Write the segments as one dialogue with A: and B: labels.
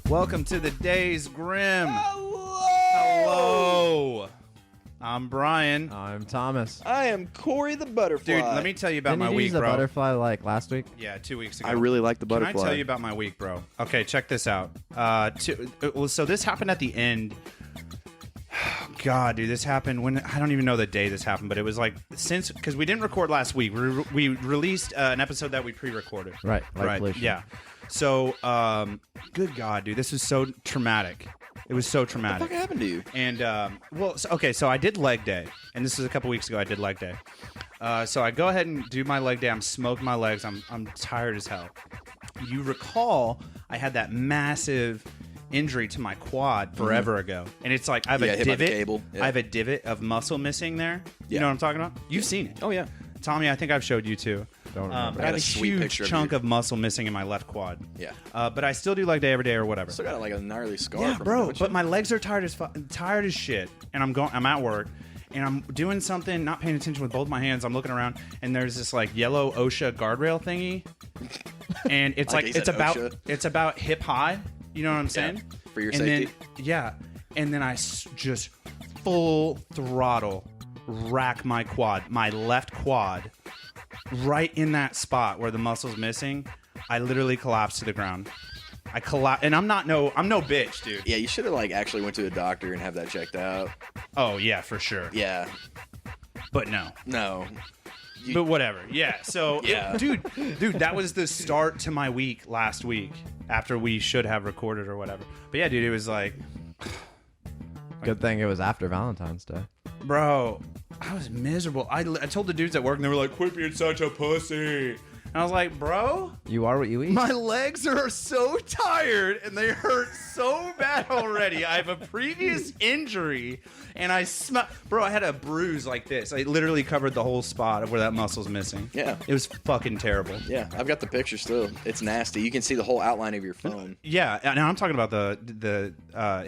A: Welcome to the Days Grimm.
B: Hello.
A: I'm Brian.
C: I'm Thomas.
B: I am Corey the butterfly.
A: Dude, let me tell you about
C: Didn't
A: my
C: you
A: week,
C: use the
A: bro.
C: butterfly like last week?
A: Yeah, 2 weeks ago.
B: I really like the butterfly.
A: Can I tell you about my week, bro? Okay, check this out. So this happened at the end. God, dude, this happened when I don't even know the day this happened, but it was like because we didn't record last week. We released an episode that we pre-recorded.
C: Right.
A: Yeah. So, good God, dude, this was so traumatic. It was so traumatic.
B: What the fuck happened to you?
A: And so I did leg day, and this was a couple weeks ago. I did leg day. So I go ahead and do my leg day. I'm smoking my legs. I'm tired as hell. You recall I had that massive injury to my quad forever ago, and it's like I have a
B: hit by the
A: divot.
B: cable. Yeah.
A: I have a divot of muscle missing there. You know what I'm talking about? You've seen it.
B: Oh yeah.
A: Tommy, I think I've showed you too.
C: Don't remember.
A: I have a
B: sweet
A: huge
B: picture of
A: chunk
B: you.
A: of muscle missing in my left quad.
B: Yeah.
A: But I still do leg day every day or whatever.
B: Still got like a gnarly scar.
A: Yeah,
B: from
A: bro.
B: it, don't
A: But
B: you?
A: my legs are tired as shit, and I'm at work, and I'm doing something, not paying attention with both my hands. I'm looking around, and there's this like yellow OSHA guardrail thingy, and it's
B: Like
A: like
B: he
A: it's
B: said,
A: about
B: OSHA.
A: hip high. You know what I'm saying?
B: For your
A: and
B: safety.
A: Then I just full throttle rack my quad, my left quad, right in that spot where the muscle's missing. I literally collapsed to the ground. I collapsed, and I'm no bitch, dude.
B: Yeah, you should have like actually went to a doctor and have that checked out.
A: Oh yeah, for sure.
B: Yeah.
A: But no.
B: No.
A: But whatever. Yeah. So,
B: Yeah.
A: dude, that was the start to my week last week after we should have recorded or whatever. But yeah, dude, it was like,
C: Good thing it was after Valentine's Day.
A: bro, I was miserable. I told the dudes at work, and they were like, "Quit being such a pussy." And I was like, bro,
C: You are what you eat.
A: my legs are so tired and they hurt so bad already. I have a previous injury, and I had a bruise like this. I literally covered the whole spot of where that muscle's missing.
B: Yeah.
A: It was fucking terrible.
B: Yeah, I've got the picture still. It's nasty. You can see the whole outline of your phone.
A: Yeah, now I'm talking about the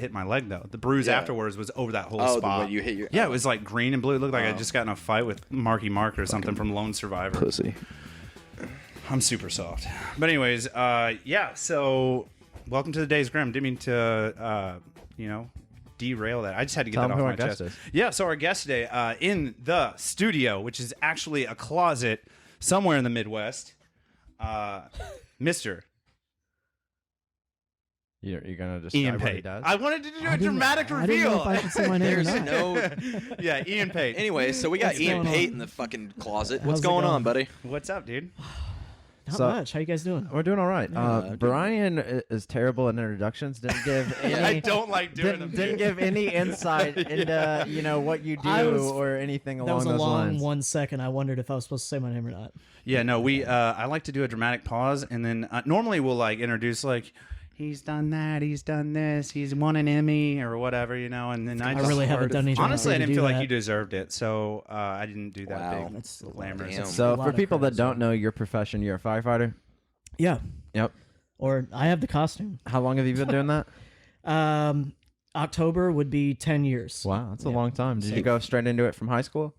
A: hit my leg though. The bruise
B: Yeah.
A: afterwards was over that whole
B: Oh, the
A: spot.
B: way you hit your-
A: Yeah, it was like green and blue. It looked like I just got in a fight with Marky Mark or something from Lone Survivor.
B: Pussy.
A: I'm super soft. But anyways, yeah. So welcome to the Days Grimm. Didn't mean to derail that. I just had to get
C: Tell
A: that
C: them
A: off
C: who
A: my
C: our
A: chest.
C: guest is.
A: Yeah. So our guest today in the studio, which is actually a closet somewhere in the Midwest, Mr.
C: You're gonna just
A: Ian
C: what he
A: Pate.
C: does?
A: I wanted to do a dramatic
D: I didn't know
A: reveal.
D: if I should say my name or
B: There's
D: not.
B: no.
A: Yeah, Ian Pate.
B: Anyway, so we got
D: What's
B: Ian
D: going
B: Pate
D: on?
B: in the fucking closet.
D: How's
B: What's
D: it
B: going on,
D: going?
B: buddy?
A: What's up, dude?
D: Not
C: So-
D: much. How you guys doing?
C: We're doing all right.
B: dude.
C: Brian is terrible at introductions. Didn't give any.
A: I don't like doing them.
C: Didn't give any insight into what you do
D: I was-
C: or anything
D: That
C: along
D: was a
C: those
D: long
C: lines.
D: 1 second. I wondered if I was supposed to say my name or not.
A: Yeah, no, I like to do a dramatic pause, and then normally we'll like introduce like he's done that, he's done this, he's won an Emmy or whatever, and then I
D: I really haven't done anything.
A: honestly, I
D: to
A: didn't
D: do
A: feel
D: that.
A: like you deserved it, so I didn't do that
B: Wow.
A: big
D: That's
A: glamorous.
B: Damn.
C: So
D: A lot
C: for
D: of
C: people that
D: credit,
C: don't
D: so-
C: know your profession, you're a firefighter.
D: Yeah.
C: Yep.
D: Or I have the costume.
C: How long have you been doing that?
D: October would be 10 years.
C: Wow, that's a long time. Did you go straight into it from high school?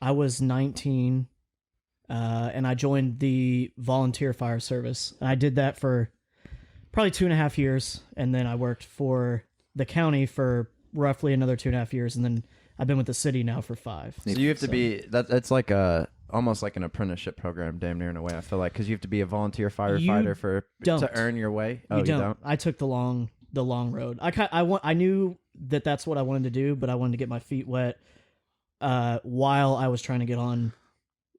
D: I was 19, and I joined the volunteer fire service. And I did that for probably 2.5 years, and then I worked for the county for roughly another 2.5 years, and then I've been with the city now for 5.
C: So you have to be that. It's like almost like an apprenticeship program, damn near in a way. I feel like because you have to be a volunteer firefighter
D: don't.
C: to earn your way. Oh,
D: You don't. I took the long road. I knew that that's what I wanted to do, but I wanted to get my feet wet while I was trying to get on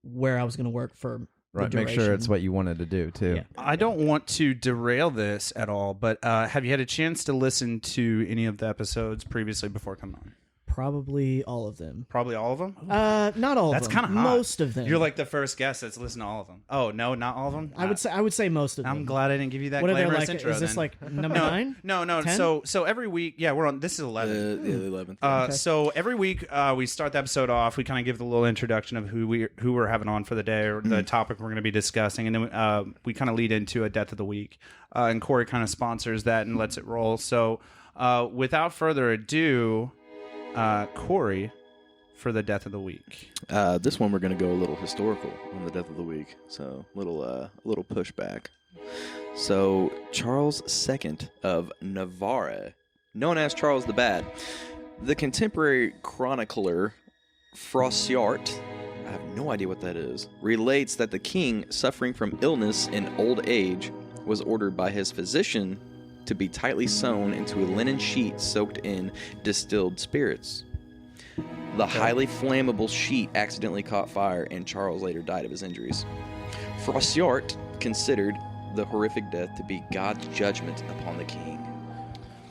D: where I was going to work for
C: Right,
D: the
C: make sure it's
D: duration.
C: what you wanted to do too.
D: Yeah.
A: I don't want to derail this at all, but have you had a chance to listen to any of the episodes previously before coming on?
D: Probably all of them.
A: Probably all of them.
D: Not all
A: That's
D: of them.
A: kind of hot.
D: Most of them.
A: You're like the first guest that's listened to all of them. Oh no, not all of them.
D: I would say most of them.
A: I'm glad I didn't give you that
D: What are they
A: glamorous
D: like?
A: intro.
D: Is this
A: then.
D: like number 9?
A: No.
D: 10?
A: So every week, yeah, we're on. This is 11.
B: The 11th.
D: Okay.
A: So every week we start the episode off. We kind of give the little introduction of who we're having on for the day or the topic we're going to be discussing, and then we kind of lead into a death of the week. And Corey kind of sponsors that and lets it roll. So without further ado, Corey, for the death of the week.
B: This one we're going to go a little historical on the death of the week. So little pushback. So, Charles II of Navarre, known as Charles the Bad, the contemporary chronicler Froissart, I have no idea what that is, relates that the king, suffering from illness and old age, was ordered by his physician to be tightly sewn into a linen sheet soaked in distilled spirits. The highly flammable sheet accidentally caught fire, and Charles later died of his injuries. Froissart considered the horrific death to be God's judgment upon the king.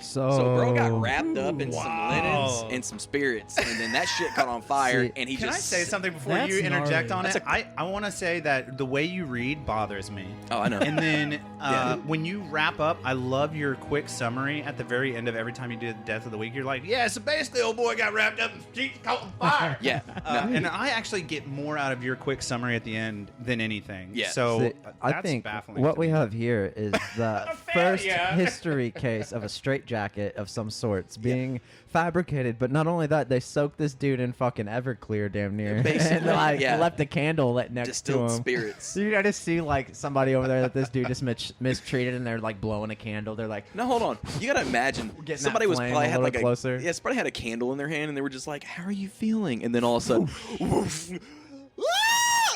B: So bro got wrapped up in some linens and some spirits, and then that shit caught on fire, and he
A: Can
B: just...
A: I say something before
D: That's
A: you interject
D: gnarly.
A: on it? I want to say that the way you read bothers me.
B: Oh, I know.
A: And then
B: Yeah.
A: when you wrap up, I love your quick summary at the very end of every time you do the Death of the Week. You're like, yeah, so basically old boy got wrapped up in sheets caught on fire.
B: Yeah.
A: And I actually get more out of your quick summary at the end than anything.
B: Yeah.
A: So
C: See, I
A: that's
C: think
A: baffling
C: what
A: to
C: we
A: me.
C: have here is the first
A: failure.
C: history case of a straitjacket of some sorts being fabricated. But not only that, they soaked this dude in fucking Everclear, damn near,
B: Basically,
C: and like
B: yeah.
C: left a candle lit next
B: Distilled
C: to him.
B: spirits.
C: So you just see like somebody over there that this dude just mistreated, and they're like blowing a candle. They're like,
B: No, hold on. You gotta imagine
C: Getting
B: somebody
C: that
B: was
C: flame
B: probably
C: a
B: had
C: little
B: like
C: closer.
B: yeah, somebody had a candle in their hand, and they were just like, "How are you feeling?" And then all of a sudden, woof, ah!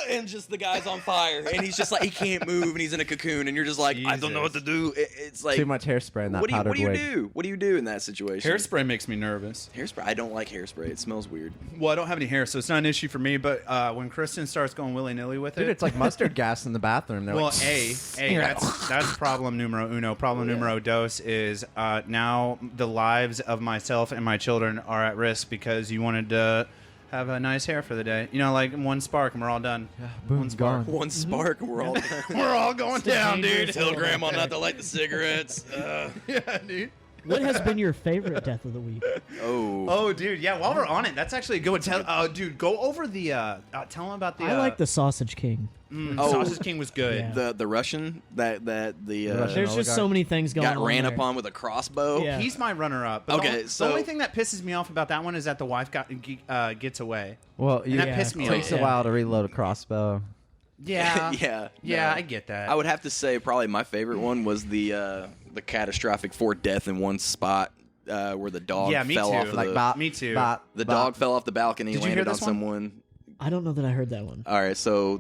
B: And just the guy's on fire, and he's just like he can't move, and he's in a cocoon, and you're just like, I don't know what to do. It's like
C: too much hairspray in that
B: what do you
C: powdered wig.
B: do? What do you do in that situation?
A: Hairspray makes me nervous.
B: Hairspray. I don't like hairspray. It smells weird.
A: Well, I don't have any hair, so it's not an issue for me. But when Kristen starts going willy nilly with
C: Dude,
A: it,
C: it's like mustard gas in the bathroom. They're
A: well,
C: like,
A: that's problem numero uno. Problem numero dos is now the lives of myself and my children are at risk because you wanted to have a nice hair for the day. You know, like one spark and we're all done.
C: boom,
A: one spark.
C: gone.
B: One spark, and we're all
A: We're all going down, dude.
B: tell grandma not to light the cigarettes.
A: Yeah, dude.
D: What has been your favorite death of the week?
A: Oh, dude. Yeah. While we're on it, that's actually a good one. Tell, dude, go over the. Tell them about the.
D: I like the Sausage King.
A: Sausage King was good.
D: Yeah.
B: the Russian that the
C: Russian
D: There's just so many things going
B: got
D: on.
B: ran
D: there.
B: upon with a crossbow.
D: Yeah.
A: He's my runner-up.
B: Okay,
A: the
B: so-
A: only thing that pisses me off about that one is that the wife gets away.
C: Well,
A: And that pissed me
C: it takes
A: off.
C: a while to reload a crossbow.
A: Yeah.
B: Yeah,
A: Yeah,
B: no.
A: I get that.
B: I would have to say probably my favorite one was the catastrophic 4 death in one spot where the dog
A: Yeah, me
B: fell
A: too.
B: off of
C: Like,
B: the
C: bop,
A: Me too.
C: bop,
B: the
C: bop.
B: dog fell off the balcony,
A: Did you hear
B: landed on
A: this one?
B: someone.
D: I don't know that I heard that one.
B: All right, so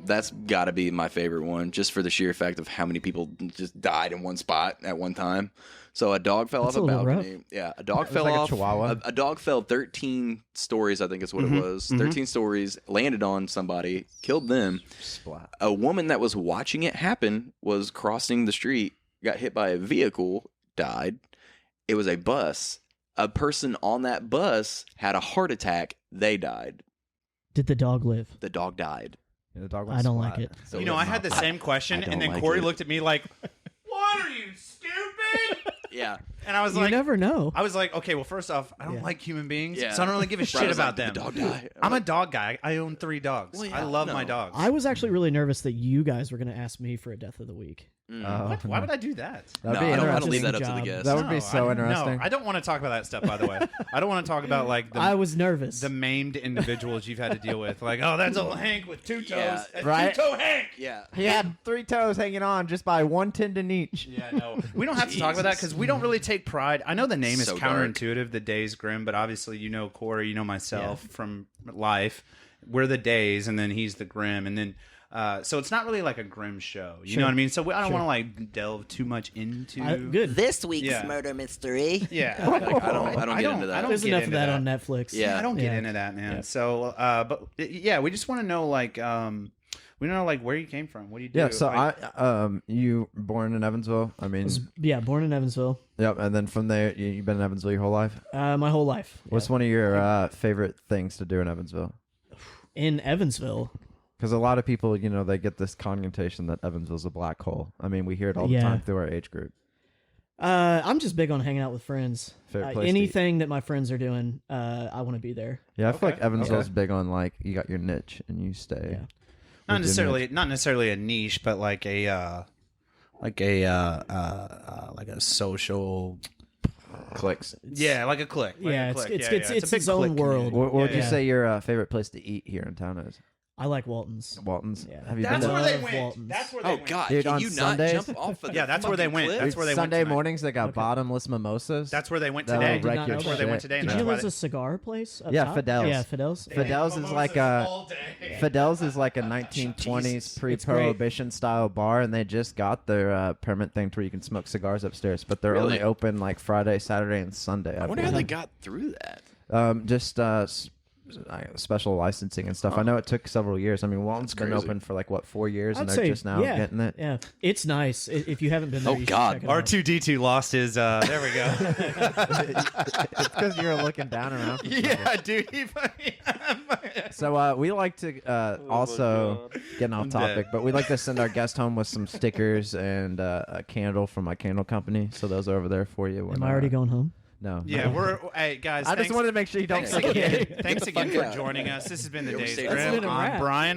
B: that's got to be my favorite one, just for the sheer fact of how many people just died in one spot at one time. So a dog fell
D: That's
B: off a
D: a little
B: balcony.
D: rough.
B: Yeah, a dog
C: was
B: fell
C: like a
B: off.
C: chihuahua.
B: A dog fell 13 stories, I think is what it was. 13 stories, landed on somebody, killed them.
C: Splat.
B: A woman that was watching it happen was crossing the street, got hit by a vehicle, died. It was a bus. A person on that bus had a heart attack. They died.
D: Did the dog live?
B: The dog died.
C: Yeah, the dog went
D: I don't
C: splat.
D: like it.
B: So
A: You know, I had the same question,
B: I don't
A: and then
B: like
A: Corey
B: it.
A: looked at me like, "What are you, stupid?"
B: Yeah.
A: And I was
D: You
A: like,
D: never know.
A: I was like, okay, well, first off, I don't
D: Yeah.
A: like human beings,
B: Yeah.
A: so I don't really give a
B: Brian
A: shit
B: was
A: about
B: like,
A: them.
B: "Did the dog die?"
A: I'm a dog guy. I own 3 dogs.
B: Well, yeah,
A: I love
B: no.
A: my dogs.
D: I was actually really nervous that you guys were going to ask me for a death of the week.
C: Oh,
A: What? Why would I do that?
C: That'd
B: No,
C: be
B: I don't want to
C: interesting.
B: leave that up to the
D: Job.
B: guests.
C: That would be so interesting.
A: No, I don't want to talk about that stuff. By the way, I don't want to talk about like
D: I was nervous.
A: the maimed individuals you've had to deal with. Like, oh, that's old Hank with 2 toes.
B: Yeah,
A: That's
C: right.
A: 2-toe Hank.
B: Yeah.
C: He had 3 toes hanging on just by 1 tendon each.
A: Yeah, no, we don't have to talk about that because we don't really take pride. I know the name is
B: So dark.
A: counterintuitive, the Days Grimm, but obviously you know Corey, you know myself from life. We're the Days, and then he's the Grimm, and then so it's not really like a Grimm show. You know what I mean? So I don't want to like delve too much into.
D: Good.
E: This week's
A: Yeah.
E: murder mystery.
A: Yeah,
B: I don't get into that.
A: I don't
D: There's
A: get
D: enough of
A: into
D: that on Netflix.
B: Yeah.
A: I don't get
D: Yeah.
A: into that, man.
D: Yeah.
A: So, but yeah, we just want to know like we don't know like where you came from. What do you do?
C: Yeah, so
A: Like,
C: you were born in Evansville. I mean,
D: Yeah, born in Evansville.
C: yep, and then from there, you've been in Evansville your whole life?
D: My whole life.
C: What's one of your favorite things to do in Evansville?
D: In Evansville.
C: Because a lot of people, you know, they get this connotation that Evansville's a black hole. I mean, we hear it all the
D: Yeah.
C: time through our age group.
D: I'm just big on hanging out with friends.
C: Favorite place to
D: Anything that my friends are doing, I want to be there.
C: Yeah, I feel like
A: Okay,
C: Evansville's
A: okay.
C: big on, like, you got your niche and you stay.
D: Yeah.
A: not
C: with your niche.
A: not necessarily a niche, but like a social.
C: Clicks.
A: Yeah, like a click. Like
D: Yeah,
A: a
D: it's
A: click.
D: it's
A: Yeah,
D: it's,
A: yeah.
D: it's
A: a big
D: its own
A: click
D: world.
A: community.
C: What would you
A: Yeah.
C: say your favorite place to eat here in town is?
D: I like Walton's.
C: Walton's.
D: Yeah.
C: Have you
A: That's
C: been
A: where
C: to
A: they
D: Love
A: went.
D: Walton's.
A: That's where they
B: Oh
A: went.
B: God!
C: Dude,
B: Can
C: on
B: you not
C: Sundays-
B: jump off of
A: Yeah, that's where they
B: fucking
A: went.
B: cliff?
A: That's where they went
C: Sunday
A: tonight.
C: mornings they got bottomless mimosas.
A: That's where they went
C: That'll
A: today.
C: wreck
D: not
C: your
D: know
A: That's where they went
C: shit.
A: today. and
D: Did you
A: that's
D: know
A: why
D: there's a cigar place? Up
C: Yeah,
D: top?
C: Fidel's.
D: Yeah, Fidel's.
C: Fidel's is like a Fidel's is like a 1920s
B: Jesus.
C: pre-prohibition style bar, and they just got their permit thing to where you can smoke cigars upstairs. But they're only
B: Really?
C: open like Friday, Saturday, and Sunday.
B: I wonder how they got through that.
C: Just special licensing and stuff. I know it took several years. I mean, Walton's been
B: crazy.
C: open for like what 4 years, and
D: I'd
C: they're
D: say,
C: just now
D: yeah,
C: getting it.
D: Yeah, it's nice. If you haven't been there,
B: Oh,
D: you should
B: God.
D: check it out.
A: R2D2 lost his. There we go.
C: It's because you're looking down around. from
A: Yeah, dude.
C: So we like to also getting off
A: I'm
C: topic,
A: dead.
C: but we like to send our guest home with some stickers and a candle from my candle company. So those are over there for you.
D: Am I already going home?
C: No.
A: Yeah, we're hey guys.
C: I just
A: thanks-
C: wanted to make sure you don't
A: Thanks
C: forget.
A: again, thanks
B: the
A: again
B: fuck
A: for
B: out.
A: joining us. This has been the
B: Yeah, we
A: Days
B: stayed
A: Grimm.
D: been a
A: I'm
D: wrap.
A: Brian.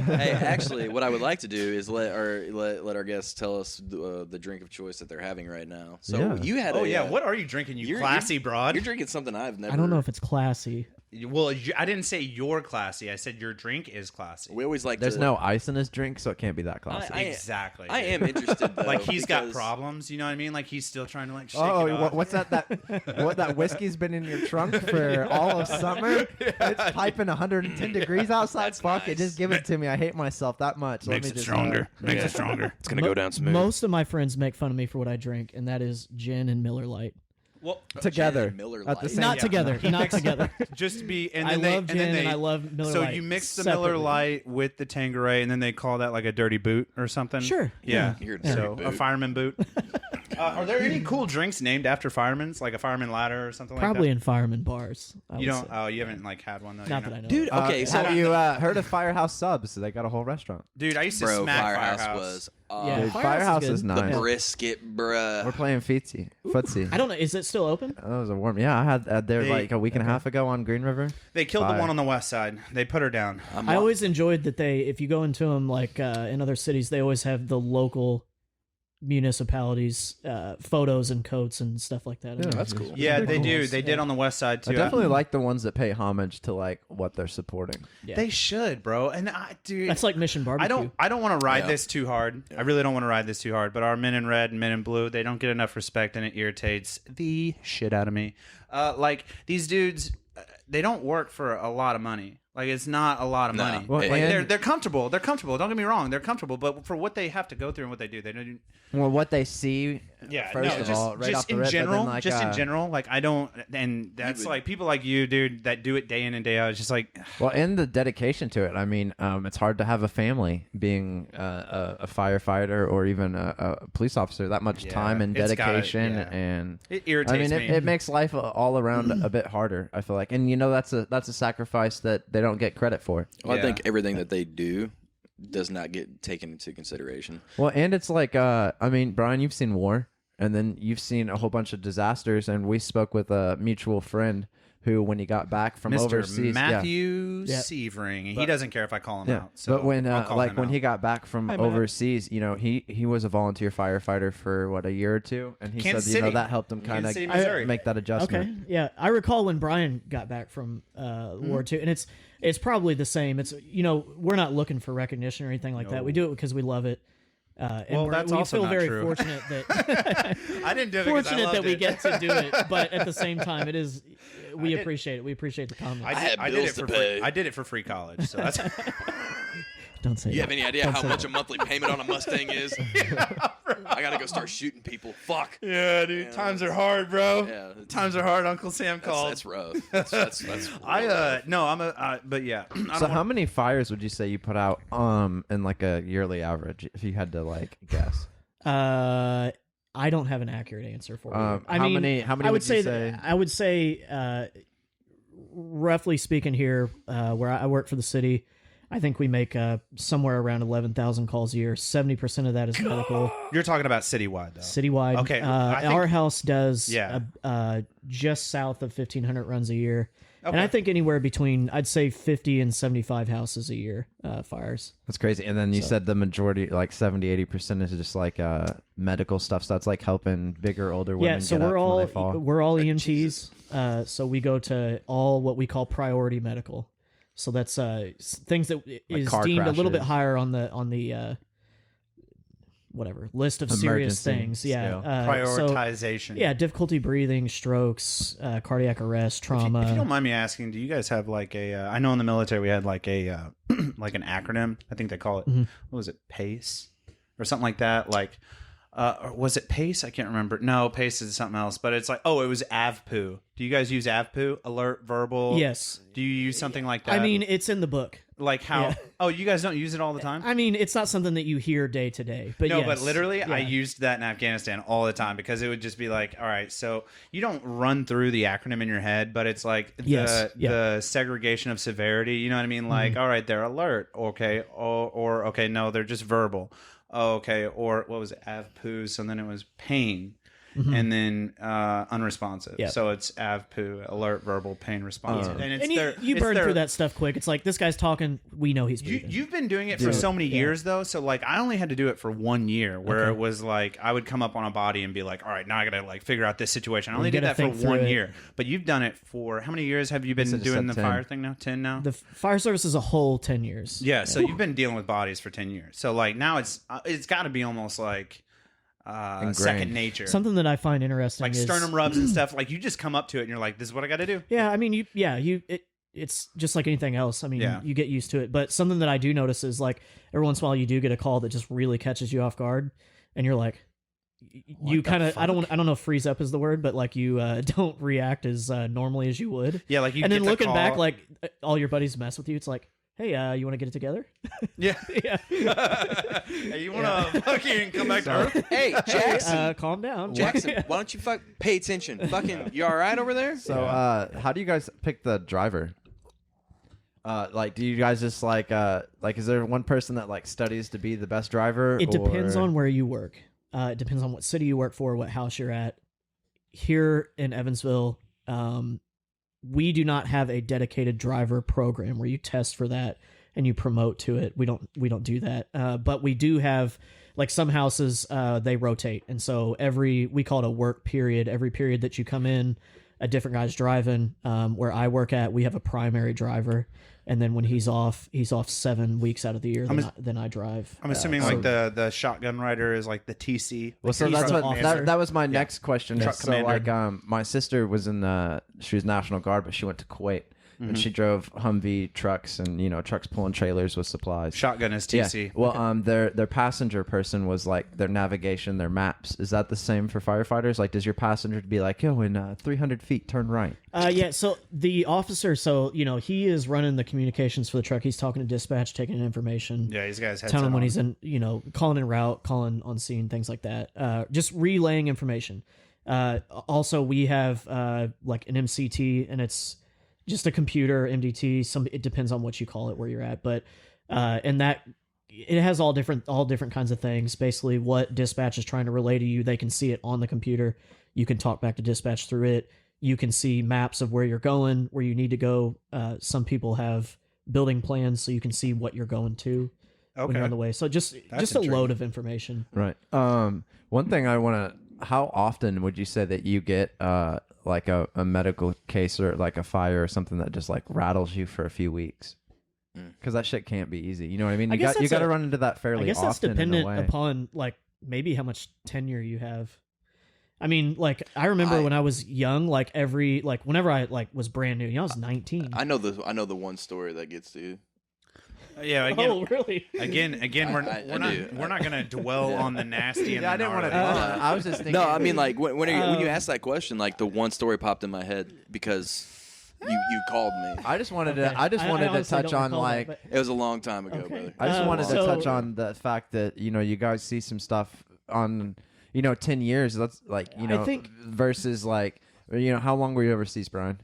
B: Hey, actually, what I would like to do is let our guests tell us the drink of choice that they're having right now. So
C: Yeah.
B: you had
A: Oh
B: a,
A: yeah, what are you drinking, you classy broad?
B: You're drinking something I've never.
D: I don't know if it's classy.
A: Well, I didn't say you're classy. I said your drink is classy.
B: We always like.
C: There's
B: to,
C: no ice in his drink, so it can't be that classy.
A: Exactly.
B: I
A: dude.
B: am interested. Though,
A: Like he's got
B: because-
A: problems. You know what I mean? Like he's still trying to like shake
C: Oh,
A: it off.
C: what's that? That whiskey's been in your trunk for all of summer. It's piping 110 degrees outside.
B: That's
C: Fuck
B: nice.
C: it, just give it to me. I hate myself that much. Let
A: Makes
C: me
A: it
C: just,
A: stronger. Makes
B: Yeah.
A: it stronger.
B: It's gonna go down smooth.
D: Most of my friends make fun of me for what I drink, and that is gin and Miller Lite.
A: Well,
C: together
B: Gin and Miller
C: at the
B: Lite.
C: same
D: Not
A: yeah.
D: together. Not together.
A: just to be. And
D: I
A: then
D: love
A: they,
D: gin
A: and, then they,
D: I love Miller
A: So
D: Lite.
A: you mix the Miller
D: separately.
A: Lite with the Tanqueray, and then they call that like a dirty boot or something.
D: Sure.
A: Yeah.
B: You're a dirty
A: So a
B: boot.
A: fireman boot. Are there any cool drinks named after firemen's, like a fireman ladder or something
D: Probably
A: like
D: in fireman bars. I
A: that? You
D: would
A: don't.
D: say.
A: Oh, you haven't like had one though.
D: Not
A: you
D: that I know.
B: Dude,
D: of.
B: okay, so
C: have you heard of Firehouse Subs? They got a whole restaurant.
A: Dude, I used to
B: bro,
A: smack
B: Firehouse was.
D: Yeah,
C: Dude,
D: Firehouse
C: Firehouse
D: is
C: is
D: good.
C: nice.
B: The brisket, bruh.
C: We're playing footsie.
D: I don't know. Is it still open?
C: That was a warm. Yeah, I had there
A: They-
C: like a week and a half ago on Green River.
A: They killed
C: Fire.
A: the one on the west side. They put her down.
D: I always enjoyed that if you go into them like in other cities, they always have the local municipalities photos and coats and stuff like that.
C: Yeah,
B: that's cool.
A: Yeah,
D: They're
A: they
D: cool.
A: do. They did on the west side too.
C: I definitely like the ones that pay homage to like what they're supporting.
D: Yeah.
A: They should, bro. And dude,
D: That's like Mission Barbecue.
A: I don't want to ride
B: Yeah.
A: this too hard. I really don't want to ride this too hard. But our men in red and men in blue, they don't get enough respect, and it irritates the shit out of me. Like these dudes, they don't work for a lot of money. Like it's not a lot of
B: No.
A: money.
C: Well,
A: Like,
C: and-
A: they're comfortable. They're comfortable. Don't get me wrong. They're comfortable. But for what they have to go through and what they do, they don't.
C: Well, what they see,
A: Yeah,
C: first
A: no,
C: of
A: just,
C: all, right
A: just
C: off the
A: in
C: rip, but then,
A: general,
C: like,
A: just in general, like I don't, and that's
B: would-
A: like people like you, dude, that do it day in and day out. It's just like,
C: well, and the dedication to it. I mean, it's hard to have a family being a firefighter or even a police officer. That much
A: Yeah,
C: time and
A: it's gotta-
C: dedication,
A: yeah.
C: and
A: it
C: I
A: irritates
C: mean,
A: me.
C: it makes life all around a bit harder. I feel like, and you know, that's a sacrifice that they don't get credit for.
B: Well, I
A: Yeah.
B: think everything that they do does not get taken into consideration.
C: Well, and it's like, I mean, Brian, you've seen war, and then you've seen a whole bunch of disasters, and we spoke with a mutual friend who, when he got back from
A: Mr.
C: overseas,
A: Matthew
D: Yeah.
A: Severing, and he
C: But-
A: doesn't care if I call him
C: yeah.
A: out. So
C: But when
A: I'll call
C: like
A: him
C: when
A: out.
C: he got back from
D: Hi, Matt.
C: overseas, you know, he was a volunteer firefighter for what, a year or two, and he
A: Kansas
C: said, you know,
A: City.
C: that helped him kind
A: Kansas City,
C: of
A: Missouri.
C: make that adjustment.
D: Okay, yeah, I recall when Brian got back from War II, and it's probably the same. It's we're not looking for recognition or anything like that. We do it because we love it. And
A: Well, that's
D: we
A: also
D: feel
A: not
D: very
A: true.
D: fortunate that
A: I didn't do it because I
D: fortunate
A: loved
D: that we
A: it.
D: get to do it. But at the same time, it is we
A: did-
D: appreciate it. We appreciate the comments.
A: I
B: had
A: did it
B: bills
A: for
B: to
A: free.
B: pay.
A: I did it for free college. So that's
D: Don't say
B: You
D: that.
B: have any idea
D: Don't
B: how
D: say
B: much
D: that.
B: a monthly payment on a Mustang is? I gotta go start shooting people. Fuck.
A: yeah, dude.
B: Yeah,
A: Times are hard, bro.
B: Yeah,
A: Times are hard. Uncle Sam
B: That's,
A: called.
B: that's rough. That's
A: I
B: real rough.
A: no, I'm a but yeah. I don't
C: So
A: wanna-
C: how many fires would you say you put out in like a yearly average, if you had to like guess?
D: I don't have an accurate answer for you. I
C: how
D: mean,
C: many- how many
D: I
C: would
D: would
C: you
D: say
C: say?
D: I would say, roughly speaking, here where I work for the city, I think we make somewhere around 11,000 calls a year. 70% of that is medical,
A: You're talking about citywide though.
D: citywide.
A: Okay, I think-
D: our house does
A: Yeah.
D: just south of 1,500 runs a year. And
A: Okay.
D: I think anywhere between, I'd say 50 and 75 houses a year fires.
C: That's crazy. And then you said the majority, like 70-80%, is just like medical stuff. So that's like helping bigger, older women
D: Yeah, so
C: get up
D: we're
C: when
D: all
C: they fall.
D: we're all EMTs. So we go to all what we call priority medical. So that's things that is
C: car
D: deemed a little bit
C: crashes.
D: higher on the whatever list of serious
C: Emergency
D: things. Yeah,
C: scale.
A: Prioritization.
D: Yeah, difficulty breathing, strokes, cardiac arrest, trauma.
A: If you don't mind me asking, do you guys have like a? I know in the military we had like a like an acronym. I think they call it.
D: Mm-hmm.
A: What was it? PACE or something like that. Like, or was it PACE? I can't remember. No, PACE is something else. But it's like, oh, it was AVPU. Do you guys use AVPU? Alert, verbal.
D: Yes.
A: Do you use something like that?
D: I mean, it's in the book.
A: like how?
D: Yeah.
A: Oh, you guys don't use it all the time?
D: I mean, it's not something that you hear day to day, but
A: No,
D: yes.
A: but literally,
D: Yeah.
A: I used that in Afghanistan all the time because it would just be like, all right, so you don't run through the acronym in your head, but it's like
D: Yes, yeah.
A: the segregation of severity. You know what I mean? Like, all right, they're alert, okay, or okay, no, they're just verbal. Oh, okay, or what was it? AVPU, and then it was pain. And then unresponsive.
D: Yeah.
A: So it's AVPU, alert, verbal, pain, responsive. And it's
D: And you burn through that stuff quick. It's like, this guy's talking, we know he's breathing.
A: You've been doing it for so many years, though. So, like, I only had to do it for 1 year where it was like I would come up on a body and be like, all right, now I got to, like, figure out this situation. I only did that for 1 year. But you've done it for how many years have you been doing the
C: 10.
A: fire thing now? 10 now?
D: The fire service is a whole 10 years.
A: Yeah, so you've been dealing with bodies for 10 years. So, like, now it's got to be almost like second nature.
D: Something that I find interesting
A: Like
D: is
A: sternum rubs and stuff. Like, you just come up to it and you're like, this is what I got to do.
D: Yeah, I mean, it's just like anything else. I mean,
A: Yeah.
D: you get used to it. But something that I do notice is, like, every once in a while you do get a call that just really catches you off guard, and you're like, you kind of, I don't know if freeze up is the word, but like you don't react as normally as you would.
A: Yeah, like you
D: And
A: get
D: then
A: the
D: looking
A: call.
D: back, like all your buddies mess with you. It's like, hey, you want to get it together?
A: Yeah.
D: Yeah.
A: Hey, you want to fucking come back to Earth?
B: Hey, Jackson.
D: Calm down.
B: Jackson, why don't you pay attention? Fucking, you all right over there?
C: So, how do you guys pick the driver? Like, do you guys just like, is there one person that like studies to be the best driver?
D: It depends
C: or-
D: on where you work. It depends on what city you work for, what house you're at. Here in Evansville, we do not have a dedicated driver program where you test for that and you promote to it. We don't do that. But we do have, like, some houses, they rotate. And so we call it a work period. Every period that you come in, a different guy's driving. Where I work at, we have a primary driver. And then when he's off 7 weeks out of the year, then I drive.
A: I'm assuming like the shotgun rider is like the TC.
C: Well, so
D: he's
C: that's
D: the
C: what
D: officer.
C: that was my next question.
A: Truck
C: So,
A: commander.
C: like, my sister was she was National Guard, but she went to Kuwait, and she drove Humvee trucks and trucks pulling trailers with supplies.
A: Shotgun is TC.
C: Yeah. Well, their passenger person was like their navigation, their maps. Is that the same for firefighters? Like, does your passenger be like, yo, in 300 feet, turn right?
D: Yeah, so the officer, he is running the communications for the truck. He's talking to dispatch, taking in information.
A: Yeah, these guys
D: Telling him when he's in, calling en route, calling on scene, things like that. Just relaying information. Also, we have like an MCT, and it's just a computer MDT. It depends on what you call it, where you're at, but and that it has all different kinds of things. Basically, what dispatch is trying to relay to you, they can see it on the computer. You can talk back to dispatch through it. You can see maps of where you're going, where you need to go. Some people have building plans, so you can see what you're going to when you're on the way. So just a load of information.
C: Right. One thing I want to. How often would you say that you get like a medical case or like a fire or something that just like rattles you for a few weeks? Because that shit can't be easy. You know what I mean? You got to run into that fairly often.
D: I guess that's
C: in a
D: dependent
C: way.
D: upon like maybe how much tenure you have. I mean, like, I remember when I was young, like whenever I like was brand new, I was 19.
B: I know the one story that gets to you.
A: Yeah, again,
D: Oh, really?
A: again, we're not gonna dwell on the nasty and
C: Yeah,
A: the
C: I didn't want to.
A: gnarly.
C: I was just thinking.
B: No, I mean, like when you asked that question, like the one story popped in my head because you called me.
C: I just wanted to.
D: Okay.
C: I just wanted to
D: honestly
C: touch
D: don't
C: on
D: recall that,
C: like.
D: but-
B: It was a long time ago,
D: Okay.
B: brother.
C: I just wanted to
D: so-
C: touch on the fact that you guys see some stuff on 10 years. That's like
D: I think-
C: versus like how long were you overseas, Brian?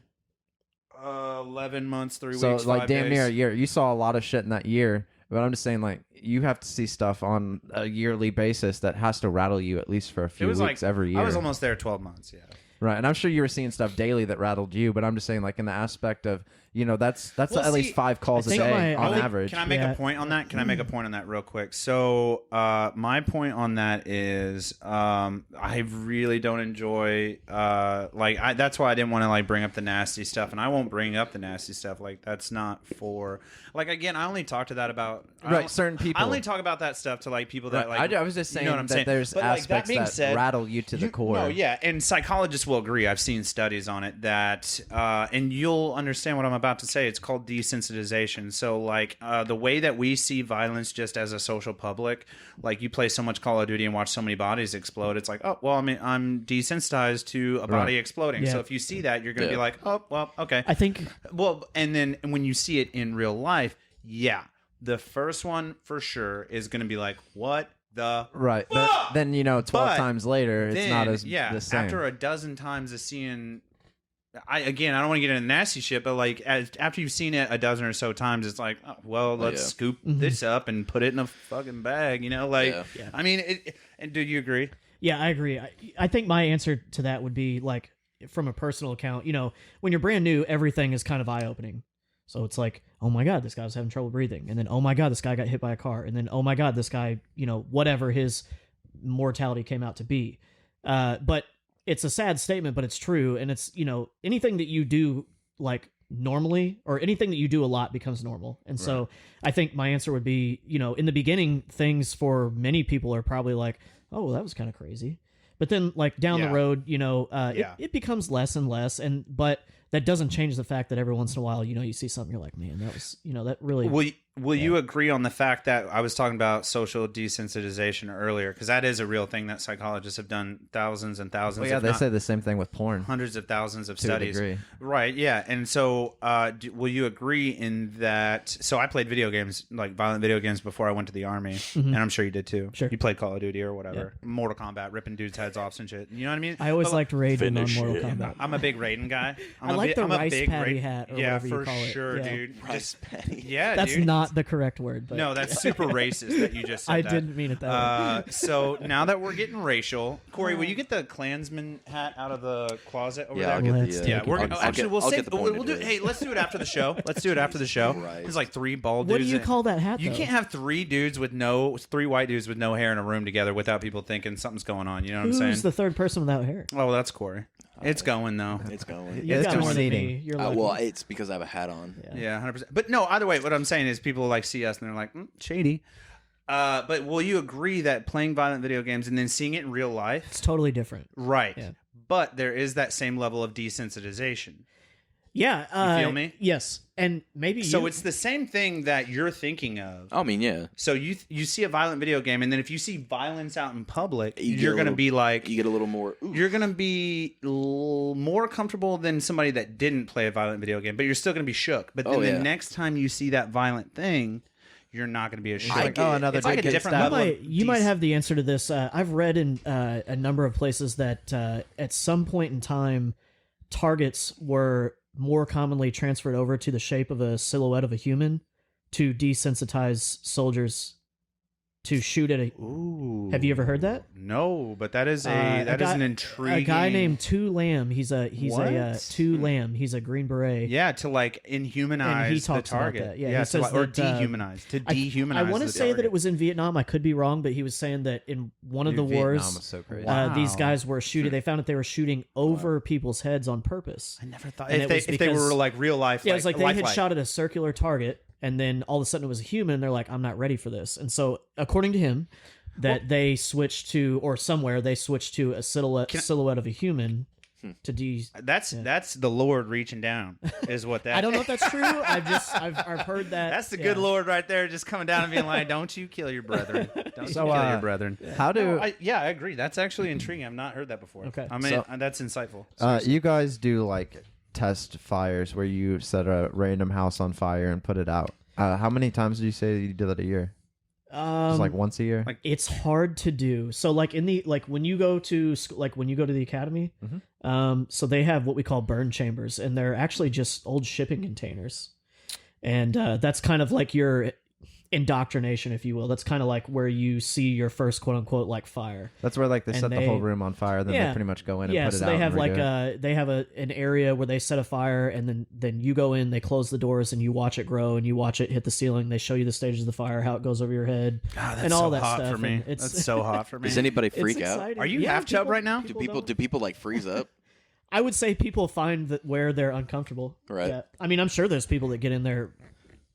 A: 11 months, 3
C: So
A: weeks,
C: like
A: 5
C: damn
A: days.
C: near a year. You saw a lot of shit in that year. But I'm just saying, like, you have to see stuff on a yearly basis that has to rattle you at least for a
A: It
C: few
A: was
C: weeks
A: like
C: every year.
A: I was almost there 12 months. Yeah.
C: Right, and I'm sure you were seeing stuff daily that rattled you, but I'm just saying, like, in the aspect of, that's
A: Well,
C: at least
A: see,
C: 5 calls a
D: think
C: day
D: my-
C: on
D: I think-
C: average.
A: Can I make a point on that? Can I make a point on that real quick? So, my point on that is, I really don't enjoy, that's why I didn't want to like bring up the nasty stuff, and I won't bring up the nasty stuff. Like, that's not for, like, again, I only talk to that about
C: certain people.
A: I only talk about that stuff to like people that
C: Right.
A: like.
C: I was just saying
A: you know what I'm
C: that
A: saying?
C: there's
A: But, like,
C: aspects
A: being
C: that
A: said,
C: rattle you to the core.
A: No, yeah, and psychologists will agree. I've seen studies on it that, and you'll understand what I'm about to say. It's called desensitization. So, like, the way that we see violence just as a social public, like you play so much Call of Duty and watch so many bodies explode, it's like, oh, well, I mean, I'm desensitized to a body exploding.
D: Yeah.
A: So if you see that, you're going to be like, oh, well, okay.
D: I think
A: Well, and then when you see it in real life, yeah, the first one for sure is going to be like, what the
C: Right. But then, 12
A: But
C: times later, it's not as the same.
A: after a dozen times of seeing, I don't want to get into nasty shit, but like after you've seen it a dozen or so times, it's like, oh, well, let's scoop this up and put it in a fucking bag, like.
B: Yeah.
A: I mean, and do you agree?
D: Yeah, I agree. I think my answer to that would be like from a personal account. When you're brand new, everything is kind of eye opening. So it's like, oh my God, this guy was having trouble breathing, and then oh my God, this guy got hit by a car, and then oh my God, this guy, whatever his mortality came out to be. But it's a sad statement, but it's true, and it's anything that you do like normally or anything that you do a lot becomes normal. And so I think my answer would be, in the beginning, things for many people are probably like, oh, well, that was kind of crazy. But then like down the road, it becomes less and less. But that doesn't change the fact that every once in a while, you see something, you're like, man, that was, that really.
A: Will you agree on the fact that I was talking about social desensitization earlier? Because that is a real thing that psychologists have done thousands and thousands.
C: Well, yeah,
A: if
C: they
A: not
C: say the same thing with porn.
A: hundreds of thousands of
C: To a
A: studies.
C: degree.
A: Right, yeah. And so will you agree in that? So I played video games, like violent video games, before I went to the Army. And I'm sure you did too.
D: Sure.
A: You played Call of Duty or whatever. Mortal Kombat, ripping dudes' heads off and shit. You know what I mean?
D: I always
A: But,
D: liked Raiden on Mortal Kombat.
A: I'm a big Raiden guy.
D: I like the
A: I'm a
D: rice
A: big
D: patty hat or
A: yeah,
D: whatever
A: for
D: you call it.
A: sure,
D: Yeah.
A: dude.
B: Rice patty.
A: Yeah,
D: That's
A: dude.
D: not the correct word. But
A: No, that's super racist that you just said
D: I
A: that.
D: didn't mean it that way.
A: So now that we're getting racial, Corey, will you get the Klansman hat out of the closet over
B: Yeah,
A: there?
B: I'll get
D: Let's
B: the.
D: take
A: Yeah,
D: it.
A: we're
B: I'll
A: gonna,
B: get-
A: actually we'll
B: I'll
A: save.
B: get the point
A: We'll do.
B: today.
A: Hey, let's do it after the show. Let's do it after the show.
B: Right.
A: There's like 3 bald
D: What do
A: dudes.
D: you call that hat?
A: You
D: though?
A: can't have 3 white dudes with no hair in a room together without people thinking something's going on. You know what
D: Who's
A: I'm saying?
D: the third person without hair?
A: Oh, that's Corey. It's going though.
B: It's going.
D: You
C: it's
D: got more than
C: conceding.
D: me. You're lucky.
B: Well, it's because I have a hat on.
A: Yeah, 100%. But no, either way, what I'm saying is people like see us and they're like, shady. But will you agree that playing violent video games and then seeing it in real life,
D: It's totally different.
A: right?
D: Yeah.
A: But there is that same level of desensitization.
D: Yeah.
A: You feel me?
D: Yes. And maybe
A: So
D: you,
A: it's the same thing that you're thinking of.
B: I mean, yeah.
A: So you see a violent video game, and then if you see violence out in public,
B: You get
A: you're
B: a
A: going to
B: little-
A: be like,
B: You get a little more. Ooh.
A: you're going to be more comfortable than somebody that didn't play a violent video game, but you're still going to be shook. But then
B: Oh,
A: the
B: yeah.
A: next time you see that violent thing, you're not going to be as shook.
B: I
C: Like,
B: get
C: oh,
B: it.
C: another
A: It's like
C: dude
A: a
C: gets
A: different
C: stabbed.
A: level.
D: you might have the answer to this. I've read in a number of places that at some point in time, targets were more commonly transferred over to the shape of a silhouette of a human to desensitize soldiers to shoot at a.
A: Ooh.
D: Have you ever heard that?
A: No, but that is
D: A
A: an
D: guy-
A: intriguing.
D: A guy named Tu Lam. He's a
A: What?
D: Tu Lam. He's a Green Beret.
A: Yeah, to like inhumanize
D: And he talks
A: the
D: about
A: target.
D: that. Yeah, he
A: to
D: says
A: like, or
D: that,
A: dehumanize. To
D: I
A: dehumanize.
D: want to
A: the
D: say that
A: target.
D: it was in Vietnam. I could be wrong, but he was saying that in one of the
C: Dude, Vietnam
D: wars,
C: was so crazy.
D: these
A: Wow.
D: guys were shooting. They found that they were shooting over people's heads on purpose.
A: I never thought
D: And
A: if
D: it
A: they
D: was
A: if they were
D: because-
A: like real life.
D: Yeah, it was like they had
A: lifelike.
D: shot at a circular target, and then all of a sudden it was a human. And they're like, "I'm not ready for this." And so, according to him, that they switched to, or somewhere they switched to a silhouette of a human to
A: That's the Lord reaching down, is what that.
D: I don't know if that's true. I've heard that.
A: That's the
D: yeah.
A: good Lord right there, just coming down and being like, "Don't you kill your brethren? Don't
C: So,
A: you kill your brethren."
C: How do
A: No, I agree. That's actually intriguing. I've not heard that before.
D: Okay.
A: I mean,
C: So-
A: that's insightful.
C: you guys do like test fires where you set a random house on fire and put it out? How many times do you say you do that a year? Just like once a year?
A: like-
D: It's hard to do. So like when you go to when you go to the academy, so they have what we call burn chambers, and they're actually just old shipping containers, and that's kind of like indoctrination, if you will. That's kind of like where you see your first quote unquote like fire.
C: That's where like they
D: And
C: set the whole room on fire, then
D: Yeah.
C: they pretty much go in and
D: Yeah,
C: put it
D: so
C: out.
D: they have
C: and
D: like
C: redo it.
D: an area where they set a fire, and then you go in, they close the doors, and you watch it grow, and you watch it hit the ceiling. They show you the stages of the fire, how it goes over your head,
A: God, that's
D: and all
A: so
D: that
A: hot
D: stuff.
A: for me.
D: and It's
A: That's so hot for me.
B: Does anybody
D: it's
B: freak out?
D: exciting.
A: Are you
D: Yeah,
A: half chub right now?
B: Do
D: don't.
B: people like freeze up?
D: I would say people find that where they're uncomfortable.
B: Right.
D: Yeah. I mean, I'm sure there's people that get in there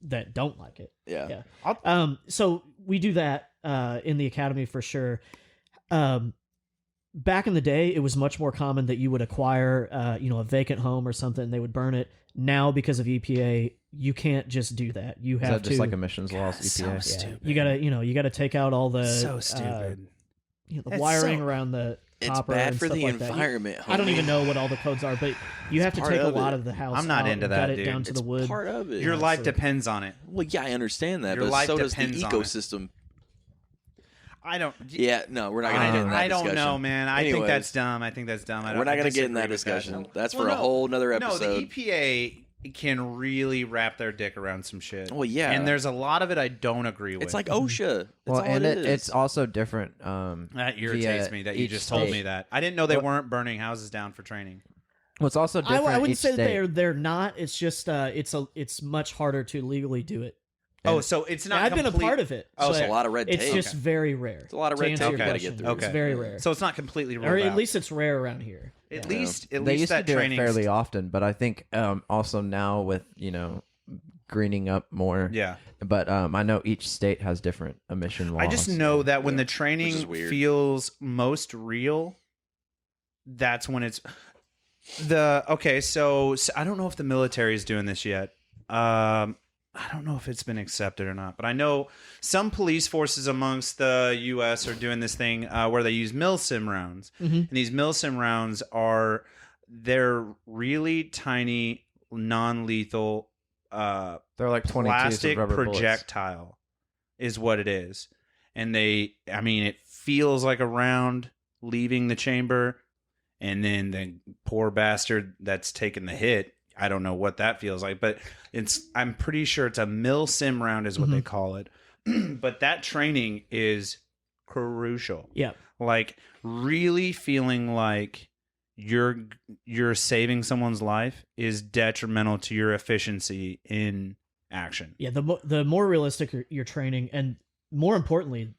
D: that don't like it.
B: Yeah.
D: Yeah. So we do that in the academy for sure. Back in the day, it was much more common that you would acquire, a vacant home or something, and they would burn it. Now, because of EPA, you can't just do that. You
C: Is
D: have
C: that
D: to
C: just like emissions laws,
A: so
C: EPA?
A: stupid.
D: You gotta take out all the
A: So stupid.
D: the
A: That's
D: wiring
A: so-
D: around the
B: It's
D: copper
B: bad
D: and
B: for
D: stuff
B: the
D: like that.
B: environment.
D: I don't
B: homie.
D: even know what all the codes are, but you have to
B: part
D: take a
B: of
D: lot
B: it.
D: of the house.
A: I'm not
D: out
A: into
D: and
A: that,
D: gut it
A: dude.
D: down to
B: It's
D: the wood.
B: part of it.
A: Your life
D: so-
A: depends on it.
B: Well, yeah, I understand that,
A: Your
B: but
A: life
B: so does the
A: depends on it.
B: ecosystem.
A: I don't.
B: Yeah, no, we're not gonna get in that
A: I don't
B: discussion.
A: know, man. I think
B: Anyways,
A: that's dumb. I think that's dumb.
B: We're not gonna get in that discussion. That's for a whole nother
A: No,
B: episode.
A: the EPA can really wrap their dick around some shit.
B: Well, yeah.
A: and there's a lot of it I don't agree with.
B: It's like OSHA. That's
C: Well,
B: all
C: and
B: it is.
C: it's also different.
A: That irritates
C: via
A: me that you
C: each
A: just told
C: state.
A: me that. I didn't know they
C: Well-
A: weren't burning houses down for training.
C: Well, it's also different.
D: I wouldn't
C: each
D: say that
C: state.
D: they're not. It's just it's much harder to legally do it.
A: Oh, so it's not.
D: I've been a
A: complete-
D: part of it.
A: Oh,
B: It's
A: okay.
B: a lot of red tape.
D: It's just very rare. It's
B: a lot of red tape
D: Your
B: you gotta
D: question.
B: get through.
A: Okay.
D: It's very rare.
A: So it's not completely ruled
D: Or at
A: out.
D: least it's rare around here.
A: At
D: Yeah.
A: least
C: They used to
A: that
C: do it
A: training
C: fairly often, but I think also now with greening up more.
A: Yeah.
C: But I know each state has different emission laws.
A: I just know that when
B: Yeah,
A: the training
B: which is weird.
A: feels most real, that's when it's okay. So I don't know if the military is doing this yet. I don't know if it's been accepted or not, but I know some police forces amongst the U.S. are doing this thing where they use milsim rounds, and these milsim rounds they're really tiny, non-lethal.
C: they're like 22s
A: Plastic
C: of rubber bullets.
A: projectile is what it is, and it feels like a round leaving the chamber, and then the poor bastard that's taking the hit, I don't know what that feels like, but I'm pretty sure it's a milsim round is what they call it. But that training is crucial.
D: Yeah.
A: Like really feeling like you're saving someone's life is detrimental to your efficiency in action.
D: Yeah. The more realistic your training, and more importantly,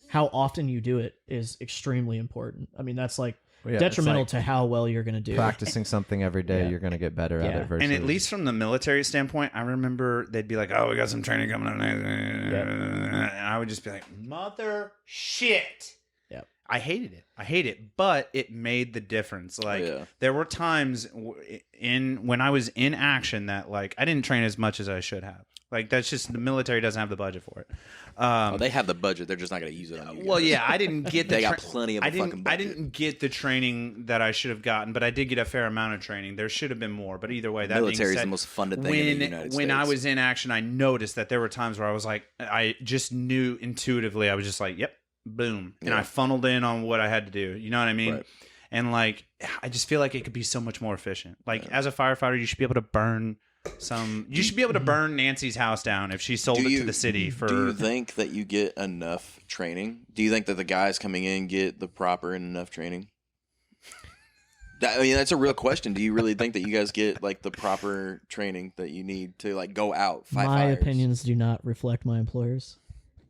D: how often you do it is extremely important. I mean, that's like
C: Yeah, it's
D: detrimental
C: like
D: to how well you're going to do.
C: practicing something every day,
D: Yeah.
C: you're going to get better at
D: Yeah.
C: it. Versus,
A: And at least from the military standpoint, I remember they'd be like, "Oh, we got some training coming up," and I would just be like, "Mother shit."
D: Yep.
A: I hated it, but it made the difference. Like
B: Yeah.
A: there were times when I was in action that like I didn't train as much as I should have. Like that's just the military doesn't have the budget for it.
B: Oh, they have the budget. They're just not going to use it on you.
A: Well,
B: guys.
A: yeah, I didn't get the
B: They got plenty of a fucking
A: I
B: budget.
A: didn't get the training that I should have gotten, but I did get a fair amount of training. There should have been more, but either way, that
B: Military
A: being
B: is
A: said,
B: the most funded thing in the United
A: when I
B: States.
A: was in action, I noticed that there were times where I was like, I just knew intuitively. I was just like, "Yep, boom," and
B: Yeah.
A: I funneled in on what I had to do. You know what I mean?
B: Right.
A: And like, I just feel like it could be so much more efficient. Like as a firefighter, you should be able to burn. You should be able to burn Nancy's house down if she sold it to the city for.
B: Do you think that you get enough training? Do you think that the guys coming in get the proper and enough training? That's a real question. Do you really think that you guys get like the proper training that you need to like go out fight
D: My
B: fires?
D: opinions do not reflect my employers.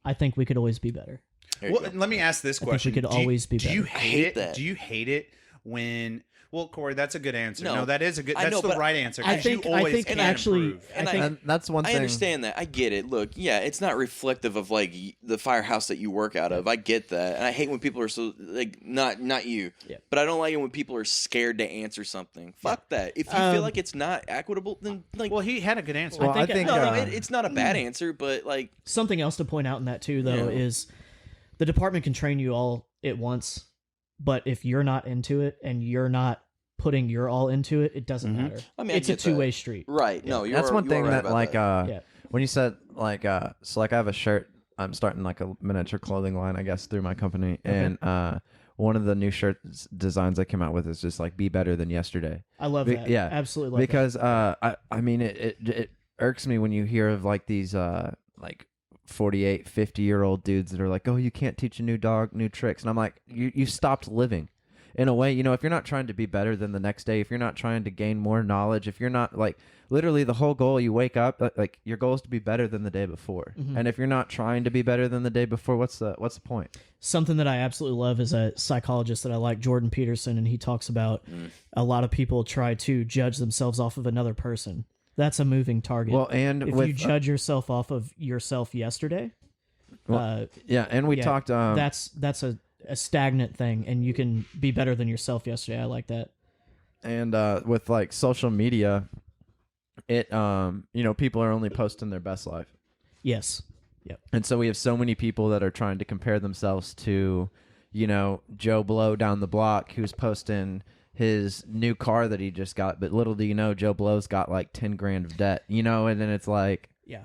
D: I think we could always be better.
B: There you
A: Well,
B: go.
A: let me ask this
D: I think we
A: question:
D: could
A: Do you-
D: always be
A: Do you
D: better.
A: hate
B: hate
A: it?
B: that.
A: Do you hate it when? Well, Corey, that's a good answer.
B: No.
A: No, that is a good.
B: I
A: That's
B: know,
A: the
B: but
A: right answer.
D: I
A: 'cause
D: think-
A: you
D: I
A: always
D: think
A: can
D: actually-
A: improve.
B: And
C: and that's one
B: I
C: thing.
B: understand that. I get it. Look, yeah, it's not reflective of like the firehouse that you work out of. I get that, and I hate when people are so like not you.
D: Yeah.
B: But I don't like it when people are scared to answer something. Fuck that. If you feel like it's not equitable, then like
A: Well, he had a good answer.
C: Well, I think
B: no, it's not a bad answer, but like
D: Something else to point out in that too, though,
B: Yeah.
D: is the department can train you all at once, but if you're not into it and you're not putting your all into it, it doesn't matter.
B: I mean, I
D: it's a
B: get that.
D: two-way street.
B: right. No, you're
C: That's one
B: you
C: thing
B: are right
C: that
B: about
C: like
B: that.
D: Yeah.
C: when you said like so like I have a shirt. I'm starting like a miniature clothing line, I guess, through my company, and one of the new shirt designs I came out with is just like be better than yesterday.
D: I love
C: Be-
D: that.
C: yeah,
D: Absolutely love
C: Because I mean it irks me when you hear of like these like 48, 50-year-old dudes that are like, oh, you can't teach a new dog new tricks. And I'm like, you stopped living. In a way, if you're not trying to be better than the next day, if you're not trying to gain more knowledge, if you're not like literally the whole goal, you wake up like your goal is to be better than the day before. And if you're not trying to be better than the day before, what's the point?
D: Something that I absolutely love is a psychologist that I like, Jordan Peterson, and he talks about a lot of people try to judge themselves off of another person. That's a moving target.
C: Well, and
D: if you judge yourself off of yourself yesterday,
C: and we talked.
D: That's a stagnant thing, and you can be better than yourself yesterday. I like that.
C: And with like social media, it people are only posting their best life.
D: Yes. Yep.
C: And so we have so many people that are trying to compare themselves to, Joe Blow down the block who's posting his new car that he just got, but little do you know, Joe Blow's got like 10 grand of debt, and then it's like,
D: yeah.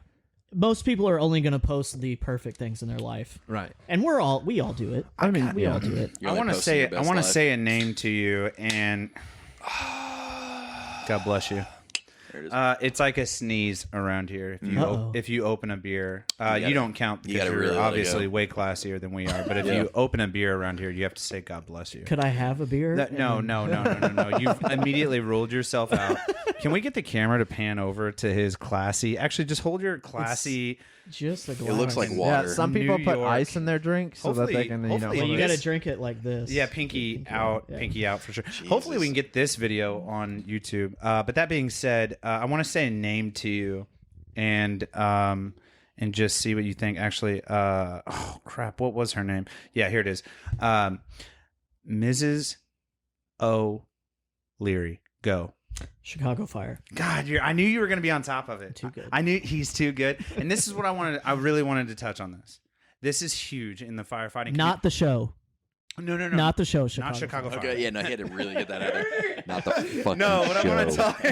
D: Most people are only going to post the perfect things in their life,
C: right?
D: And we all do it.
C: I mean,
D: we all do it.
A: I want to say a name to you, and God bless you.
B: There it is.
A: It's like a sneeze around here. If you open a beer, you don't count because
B: gotta
A: you're
B: really let it
A: obviously
B: go.
A: way classier than we are. But if you open a beer around here, you have to say God bless you.
D: Could I have a beer?
A: No. You've immediately ruled yourself out. Can we get the camera to pan over to his classy? Actually, just hold your classy.
D: Just a glass.
B: It looks like
C: Yeah,
B: water.
C: some people
A: New
C: put
A: York.
C: ice in their drink so that they can,
A: Hopefully
D: Well, you
A: this-
D: got to drink it like this.
A: Yeah, pinky out for sure.
B: Jesus.
A: Hopefully we can get this video on YouTube. But that being said, I want to say a name to you, and just see what you think. Actually, oh crap, what was her name? Yeah, here it is, Mrs. O'Leary. Go.
D: Chicago Fire.
A: God, I knew you were going to be on top of it.
D: Too good.
A: I knew he's too good, and this is what I wanted. I really wanted to touch on this. This is huge in the firefighting.
D: Not the show.
A: No.
D: Not the show. Chicago.
A: Not Chicago Fire.
B: Okay, yeah, no, he had to really get that out there. Not the fucking
A: No, what
B: show.
A: I want to talk.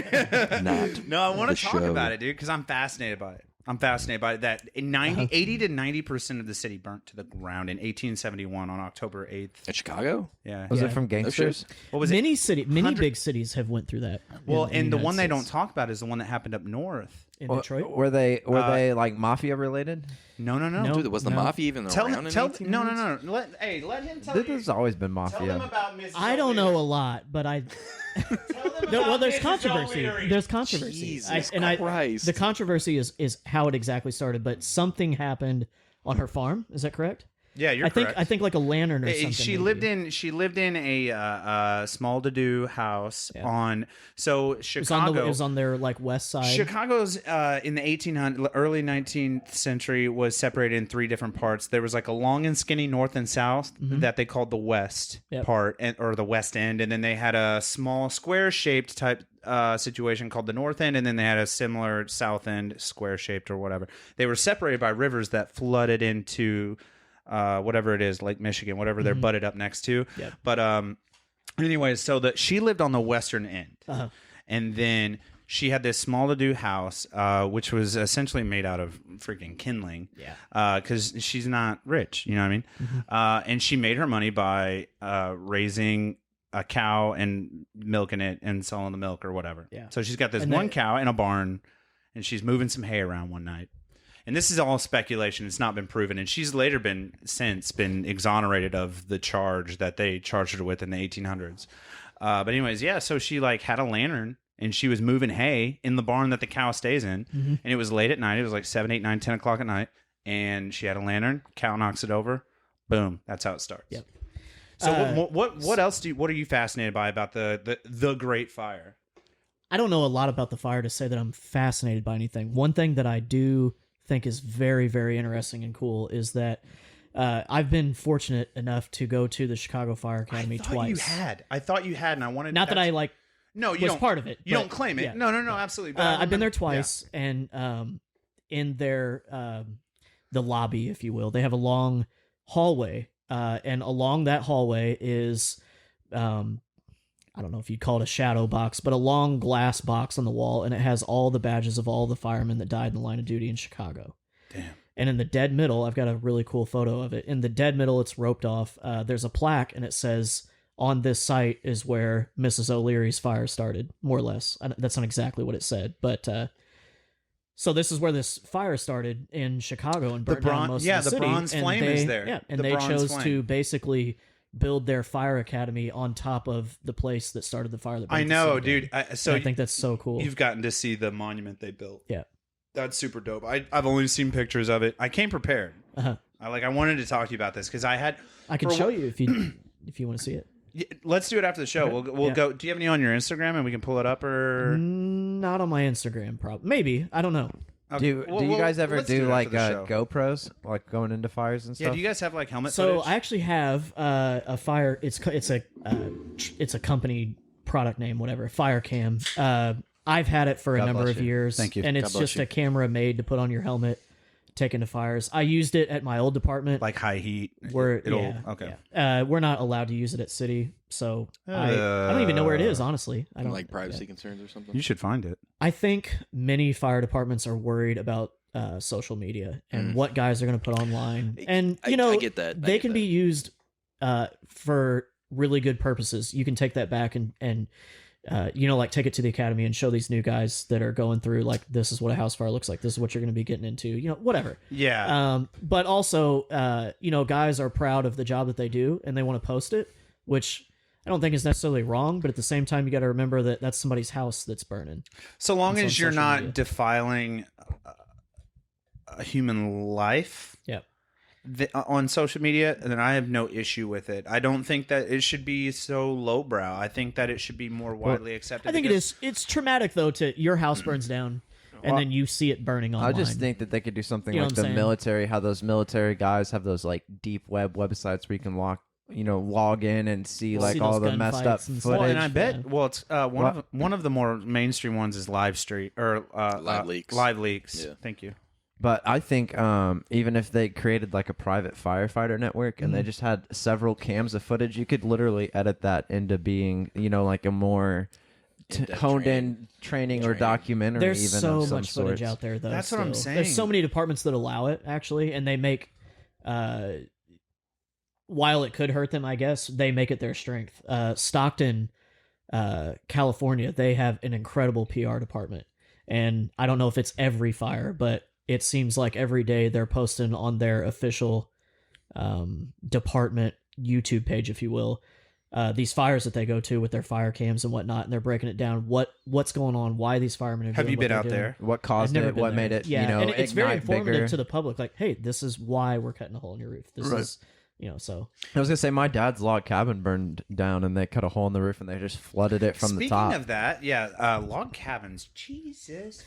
B: Not
A: No, I want
B: the
A: to talk
B: show.
A: about it, dude, because I'm fascinated by it. That 80 to 90% of the city burnt to the ground in 1871 on October 8th.
B: At Chicago?
A: Yeah.
C: Was
D: Yeah.
C: it from gangsters?
A: What was it?
D: Many big cities have went through that.
A: Well,
D: in
A: and the
D: United
A: one they don't
D: States.
A: talk about is the one that happened up north.
D: in Detroit.
C: Were they like mafia related?
A: No.
D: No.
B: Dude, was the
D: No.
B: mafia even
A: Tell
B: around
A: him. Tell.
B: in
A: No.
B: 1800s?
A: Let him tell
C: This
A: you.
C: has always been
A: Tell them
C: mafia.
A: about Mrs.
D: I don't know a lot, but I.
A: Tell them
D: No, well,
A: about
D: there's
A: Mrs.
D: controversy.
A: O'Leary.
D: There's controversy.
B: Jesus
D: and
B: Christ.
D: the controversy is how it exactly started, but something happened on her farm. Is that correct?
A: Yeah, you're correct.
D: I think like a lantern or something.
A: She
D: maybe.
A: lived in a small to do house on Chicago.
D: It was on their like west side.
A: Chicago's in the 1800s, early 19th century was separated in three different parts. There was like a long and skinny north and south that they called the west part or the west end, and then they had a small square shaped type situation called the north end, and then they had a similar south end square shaped or whatever. They were separated by rivers that flooded into whatever it is, Lake Michigan, whatever they're butted up next to.
D: Yep.
A: But anyways, so she lived on the western end, and then she had this small to do house, which was essentially made out of freaking kindling.
D: Yeah.
A: Because she's not rich, you know what I mean? And she made her money by raising a cow and milking it and selling the milk or whatever.
D: Yeah.
A: So she's got this
D: And
A: one
D: then-
A: cow in a barn, and she's moving some hay around one night. And this is all speculation. It's not been proven. And she's later been exonerated of the charge that they charged her with in the 1800s. But anyways, yeah, so she like had a lantern and she was moving hay in the barn that the cow stays in. And it was late at night. It was like 7, 8, 9, 10 o'clock at night. And she had a lantern. Cow knocks it over. Boom. That's how it starts.
D: Yep.
A: So what else what are you fascinated by about the Great Fire?
D: I don't know a lot about the fire to say that I'm fascinated by anything. One thing that I do think is very, very interesting and cool is that I've been fortunate enough to go to the Chicago Fire Academy twice.
A: I thought you had, and I wanted.
D: Not that I like
A: No, you
D: was
A: don't.
D: part of it.
A: You
D: but,
A: don't claim it.
D: yeah.
A: No, absolutely. But I
D: I've been there
A: remember-
D: twice, and in their the lobby, if you will, they have a long hallway, and along that hallway is I don't know if you'd call it a shadow box, but a long glass box on the wall, and it has all the badges of all the firemen that died in the line of duty in Chicago.
A: Damn.
D: And in the dead middle, I've got a really cool photo of it. In the dead middle, it's roped off. There's a plaque, and it says, "On this site is where Mrs. O'Leary's fire started," more or less. That's not exactly what it said, but So this is where this fire started in Chicago and burned down most of the city.
A: bronze
D: and
A: flame is there.
D: Yeah, and
A: The
D: they
A: bronze
D: chose
A: flame.
D: to basically build their fire academy on top of the place that started the fire. That
A: I
D: burned the
A: know,
D: city
A: dude.
D: down.
A: So
D: And I think that's so cool.
A: you've gotten to see the monument they built.
D: Yeah.
A: That's super dope. I've only seen pictures of it. I came prepared.
D: Uh-huh.
A: I wanted to talk to you about this because I
D: can
A: for
D: show
A: wh-
D: you if you want to see it.
A: Yeah, let's do it after the show.
D: Okay.
A: We'll
D: Yeah.
A: go. Do you have any on your Instagram and we can pull it up or?
D: Not on my Instagram, probably. Maybe, I don't know.
A: Okay,
C: Do
A: well,
C: you guys ever
A: let's
C: do
A: it
C: like
A: after the show.
C: GoPros, like going into fires and stuff?
A: Yeah. Do you guys have like helmet
D: So
A: footage?
D: I actually have a fire. It's a company product name, whatever. Fire cam. I've had it for a
C: God
D: number
C: bless
D: of
C: you.
D: years.
A: Thank you.
D: And it's
B: God bless
D: just
B: you.
D: a camera made to put on your helmet, take into fires. I used it at my old department.
A: Like high heat.
D: We're
A: Okay.
D: we're not allowed to use it at city, so I don't even know where it is. Honestly, I don't
B: Like privacy
D: yeah.
B: concerns or something.
A: You should find it.
D: I think many fire departments are worried about social media and what guys are going to put online, and
B: I get that.
D: they can be used for really good purposes. You can take that back and like take it to the academy and show these new guys that are going through like, this is what a house fire looks like. This is what you're going to be getting into. Whatever.
A: Yeah.
D: But also, guys are proud of the job that they do and they want to post it, which I don't think is necessarily wrong. But at the same time, you got to remember that that's somebody's house that's burning.
A: So long
D: It's on
A: as you're
D: social
A: not
D: media.
A: defiling a human life
D: Yeah.
A: on social media, then I have no issue with it. I don't think that it should be so lowbrow. I think that it should be more widely accepted.
D: I think it is. It's traumatic though to your house burns down and then you see it burning online.
C: I just think that they could do something
D: You know
C: like
D: what I'm
C: the
D: saying?
C: military, how those military guys have those like deep web websites where you can log in and see like
D: See
C: all
D: those
C: the messed up
D: gunfights and
C: footage.
D: stuff.
A: Well, and I
D: Yeah.
A: bet. Well, it's one of the more mainstream ones is Live Street or
B: Live Leaks.
A: Live Leaks.
B: Yeah.
A: Thank you.
C: But I think even if they created like a private firefighter network and they just had several cams of footage, you could literally edit that into being, like a more
B: In-depth
C: honed in training or documentary.
D: There's
C: even
D: so
C: of some
D: much footage
C: sorts.
D: out there, though.
A: That's what I'm
D: still. There's so
A: saying.
D: many departments that allow it, actually, and they make, while it could hurt them, I guess, they make it their strength. Stockton, California, they have an incredible PR department, and I don't know if it's every fire, but it seems like every day they're posting on their official department YouTube page, if you will, these fires that they go to with their fire cams and whatnot, and they're breaking it down. What's going on? Why these firemen are
A: Have
D: doing
A: you
D: what
A: been
D: they're
A: out
D: doing.
A: there?
C: What
D: I've
C: caused
D: never
C: it?
D: been
C: What
D: there.
C: made it?
D: Yeah, and it's very
C: ignite
D: informative
C: bigger?
D: to the public. Like, hey, this is why we're cutting a hole in your roof. This is, so.
C: I was gonna say my dad's log cabin burned down, and they cut a hole in the roof, and they just flooded it from the top.
A: Speaking of that, log cabins. Jesus.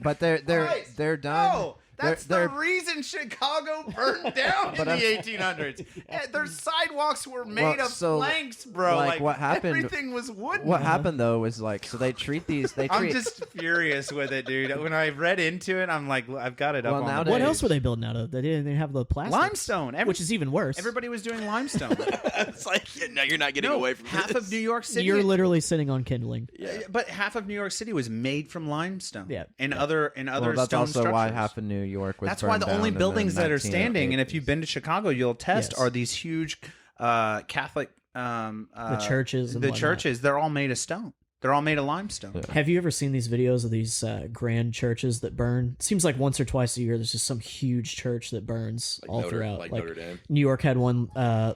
C: But they're
A: Christ.
C: they're done.
A: No, that's
C: They're-
A: the reason Chicago burned down in the 1800s. Their sidewalks were made of planks, bro.
C: like, what happened?
A: Everything was wooden.
C: What happened though was like, so they treat these. They treat.
A: I'm just furious with it, dude. When I read into it, I'm like, I've got it up
C: Well,
A: on the
C: nowadays-
D: What
A: page.
D: else were they building out of? They didn't have the plastic.
A: Limestone.
D: Which is even worse.
A: Everybody was doing limestone.
B: It's like, no, you're not getting
A: No,
B: away from
A: half
B: this.
A: of New York City.
D: You're literally sitting on kindling.
B: Yeah.
A: But half of New York City was made from limestone.
D: Yeah.
A: And other
C: well, that's
A: stone
C: also
A: structures.
C: why half of New York was.
A: That's why
C: burned
A: the only
C: down in
A: buildings
C: the
A: that are standing, and if
C: 1980s.
A: you've been to Chicago, you'll attest,
D: Yes.
A: are these huge Catholic
D: The churches and
A: the
D: whatnot.
A: churches. They're all made of stone. They're all made of limestone.
C: Yeah.
D: Have you ever seen these videos of these grand churches that burn? It seems like once or twice a year there's just some huge church that burns all throughout.
B: Like Notre Dame.
D: New York had one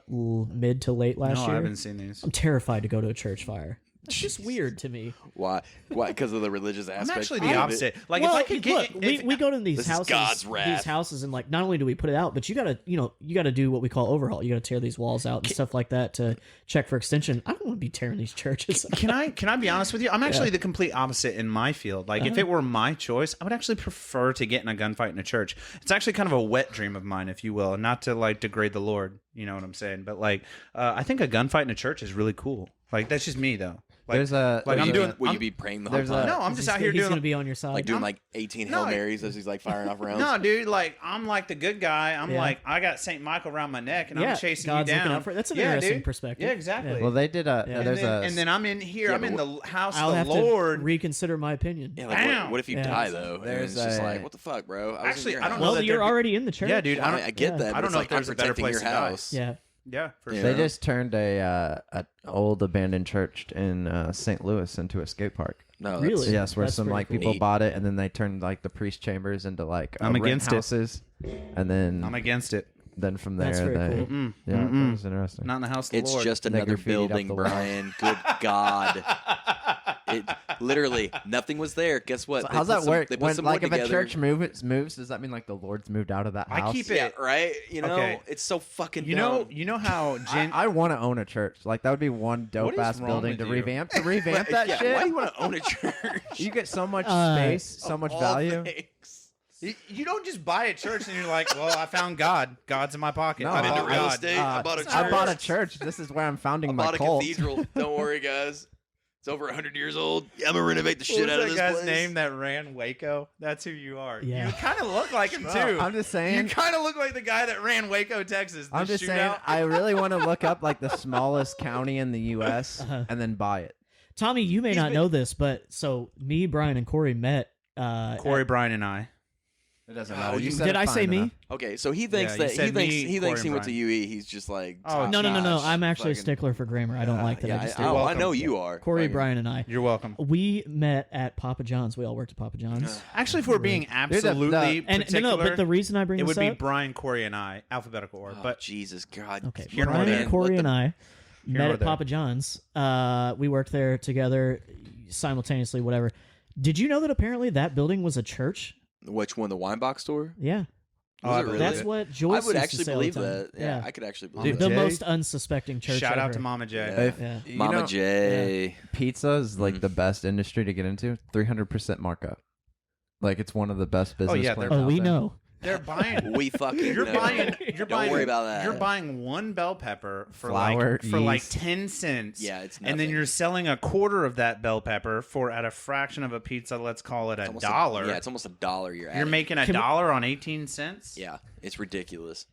D: mid to late last
A: No,
D: year.
A: I haven't seen these.
D: I'm terrified to go to a church fire. It's just weird to me.
B: Why? Why? Because of the religious
A: I'm
B: aspect.
A: actually
B: of
A: the
B: it?
A: opposite. Like
D: well,
A: if I could get,
D: look,
A: if-
D: we go to these
B: This is
D: houses,
B: God's wrath.
D: these houses, and like not only do we put it out, but you gotta do what we call overhaul. You gotta tear these walls out and stuff like that to check for extension. I don't want to be tearing these churches.
A: Can I be honest with you? I'm actually the complete opposite in my field. Like if it were my choice, I would actually prefer to get in a gunfight in a church. It's actually kind of a wet dream of mine, if you will, and not to like degrade the Lord. You know what I'm saying? But like, I think a gunfight in a church is really cool. Like that's just me though. Like,
C: There's a
A: like
B: Will
A: I'm
B: you
A: doing.
B: be, will
A: I'm-
B: you be praying the whole
C: there's
B: time?
A: no, I'm just out here
D: He's
A: doing.
D: gonna be on your side.
B: Like doing
A: I'm-
B: like 18
A: No,
B: Hail Marys as he's like firing off rounds?
A: No, dude, like I'm like the good guy. I'm
D: Yeah.
A: like I got Saint Michael around my neck and
D: Yeah,
A: I'm chasing
D: God's
A: you
D: looking
A: down.
D: out for- that's an
A: Yeah,
D: interesting
A: dude.
D: perspective.
A: Yeah, exactly.
C: well, they did a.
D: Yeah.
A: and,
C: There's
A: then,
C: a.
A: and then I'm in here.
B: Yeah,
A: I'm
B: but
A: in the house
D: I'll
A: of
D: have
A: the Lord.
D: to reconsider my opinion.
B: Yeah, like
A: Bam!
B: what if you
D: Yeah.
B: die though? And
C: There's
B: it's just
C: a-
B: like, what the fuck, bro? I was in
A: Actually,
B: your
A: I don't
B: house.
A: know
D: Well,
A: that
D: you're
A: there-
D: already in the church.
A: Yeah, dude.
B: Well, I get
D: Yeah.
B: that.
A: I
B: but
A: don't
B: it's
A: know
B: like,
A: if there's
B: I'm
A: a better
B: protecting
A: place
B: your
A: to die.
B: house.
D: Yeah.
A: Yeah, for
B: Yeah.
A: sure.
C: They just turned a old abandoned church in St. Louis into a skate park.
B: No,
D: Really?
C: Yes, where
D: That's
C: some
D: pretty
C: like
D: cool.
C: people
B: Neat.
C: bought it, and then they turned like the priest chambers into like
A: I'm
C: rent
A: against it.
C: houses, and then
A: I'm against it.
C: then from there
D: That's very
C: they
D: cool.
C: yeah,
A: Mm-mm.
C: that was interesting.
A: Not in the house of the
B: It's
A: Lord.
B: just
C: They
B: another
C: graffitied up
B: building,
C: the wall.
B: Brian. Good God. It literally nothing was there. Guess what?
C: So
B: They
C: how's
B: put
C: that
B: some-
C: work?
B: They put
C: When
B: some
C: like
B: wood
C: if a
B: together.
C: church moves, does that mean like the Lord's moved out of that
A: I
C: house?
A: keep it.
B: Yeah, right. You know,
A: Okay.
B: it's so fucking.
A: You
B: dumb.
A: know how
C: I want to own a church. Like that would be one dope
A: is
C: ass
A: wrong
C: building
A: with
C: to
A: you?
C: revamp. To revamp that
B: yeah,
C: shit.
B: Why do you want to own a church?
C: You get so much space, so much
B: All
C: value.
B: things.
A: You don't just buy a church and you're like, well, I found God. God's in my pocket.
C: No,
A: I
B: I'm into
A: bought
B: real
A: God.
B: estate. I bought a church.
C: I bought a church. This is where I'm founding
B: I
C: my
B: bought a
C: cult.
B: cathedral. Don't worry, guys. It's over 100 years old. Yeah, I'm gonna renovate the
A: What
B: shit
A: was
B: out of
A: that
B: this
A: guy's
B: place.
A: name that ran Waco? That's who you are.
D: Yeah.
A: You kind of look like him,
C: Bro,
A: too.
C: I'm just
A: You
C: saying.
A: kind of look like the guy that ran Waco, Texas. The
C: I'm just saying.
A: shootout.
C: I really want to look up like the smallest county in the U.S.
D: Uh-huh.
C: and then buy it.
D: Tommy, you may
A: He's
D: not
A: been-
D: know this, but so me, Brian, and Corey met.
A: Corey, Brian, and I.
C: It doesn't
B: Oh,
C: matter.
B: you-
C: said
D: Did
C: it
D: I
C: fine
D: say me?
C: enough.
B: Okay, so he thinks
A: Yeah, you
B: that he
A: said
B: thinks
A: me,
B: he
A: Corey,
B: thinks he
A: and
B: went to
A: Brian.
B: UE. He's just like
A: Oh,
D: No.
B: top-notch,
D: I'm actually a
B: fucking-
D: stickler for grammar. I don't like that.
B: Yeah,
D: I just
B: I,
D: do.
B: I
A: welcome.
B: know you are.
D: Corey,
B: Fucking-
D: Brian, and I.
A: You're welcome.
D: We met at Papa John's. We all worked at Papa John's.
A: Actually, if we're being
C: the-
A: absolutely
D: And
A: particular,
D: but the reason I bring
A: it
D: this
A: would be
D: up,
A: Brian, Corey, and I, alphabetical order.
B: Oh,
A: But
B: Jesus God.
D: okay,
A: Here nor
D: Brian,
A: there.
D: Corey,
B: Let
D: and
B: them-
D: I met
A: nor
D: at
A: there.
D: Papa John's. We worked there together simultaneously. Whatever. Did you know that apparently that building was a church?
B: Which one? The wine box store?
D: Yeah,
A: Oh,
B: Was
A: I
B: it
A: believe
B: really?
D: that's
A: it.
D: what
B: I
D: Joyce
B: would
D: used
B: actually
D: to say all the
B: believe
D: time.
B: that. Yeah, I could actually believe
D: The
C: Jay-
D: most unsuspecting church.
A: Shout out
D: ever.
A: to Mama J.
B: Yeah.
C: If,
D: Yeah.
C: you
B: Mama
C: know,
B: J.
C: Pizza is like the best industry to get into. 300% markup. Like it's one of the best business.
A: yeah,
C: plans
A: they're-
D: Oh,
C: out
D: we
C: there.
D: know.
A: They're buying.
B: We fucking
A: You're
B: know.
A: buying. You're
B: Don't
A: buying.
B: worry about that.
A: You're buying one bell pepper for
C: Flour,
A: like
C: yeast.
A: 10 cents.
B: Yeah, it's
A: and then
B: nothing.
A: you're selling a quarter of that bell pepper for at a fraction of a pizza. Let's call it
B: It's
A: a
B: almost
A: dollar.
B: Yeah, it's almost $1 you're
A: You're
B: adding.
A: making a
D: Can we-
A: dollar on 18 cents.
B: Yeah, it's ridiculous.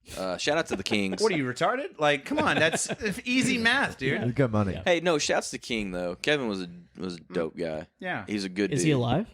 B: Shout out to the Kings.
A: What are you retarded? Like, come on, that's easy math, dude.
C: It's good money.
D: Yeah.
B: Hey, no, shouts to King though. Kevin was a dope guy.
A: Yeah.
B: He's a good.
D: Is
B: dude.
D: he alive?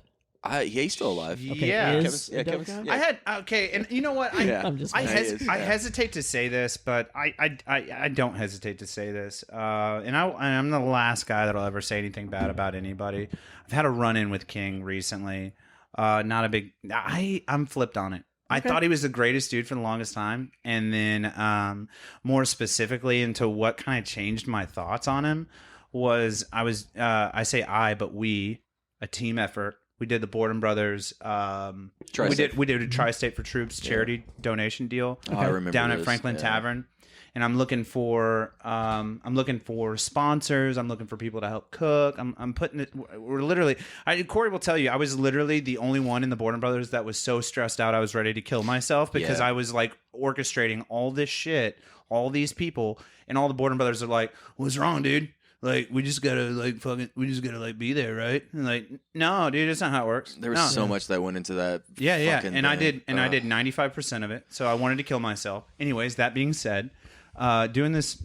B: Yeah, he's still alive.
D: Okay,
A: Yeah.
D: is
B: Kevin's- yeah,
D: a dope
B: Kevin's-
D: guy?
B: yeah.
A: I had okay, and you know what?
B: Yeah.
D: I'm just.
A: I
B: Yeah, he is,
A: I
B: yeah.
A: hesitate to say this, but I don't hesitate to say this. And I'm the last guy that'll ever say anything bad about anybody. I've had a run in with King recently. Not a big. I'm flipped on it. I
D: Okay.
A: thought he was the greatest dude for the longest time, and then more specifically into what kind of changed my thoughts on him was I say I, but we, a team effort. We did the Borden Brothers.
B: Tri-State.
A: We did a Tri-State for Troops charity donation deal
B: Oh, I remember
A: down at
B: this,
A: Franklin
B: yeah.
A: Tavern, and I'm looking for sponsors. I'm looking for people to help cook. I'm putting it. We're literally. Corey will tell you, I was literally the only one in the Borden Brothers that was so stressed out I was ready to kill myself because
B: Yeah.
A: I was like orchestrating all this shit, all these people, and all the Borden Brothers are like, "What's wrong, dude?" Like we just gotta be there, right? And like, no, dude, that's not how it works.
B: There was
A: No.
B: so much that went into that.
A: Yeah,
B: fucking
A: and I
B: thing.
A: did, I did 95% of it. So I wanted to kill myself. Anyways, that being said, doing this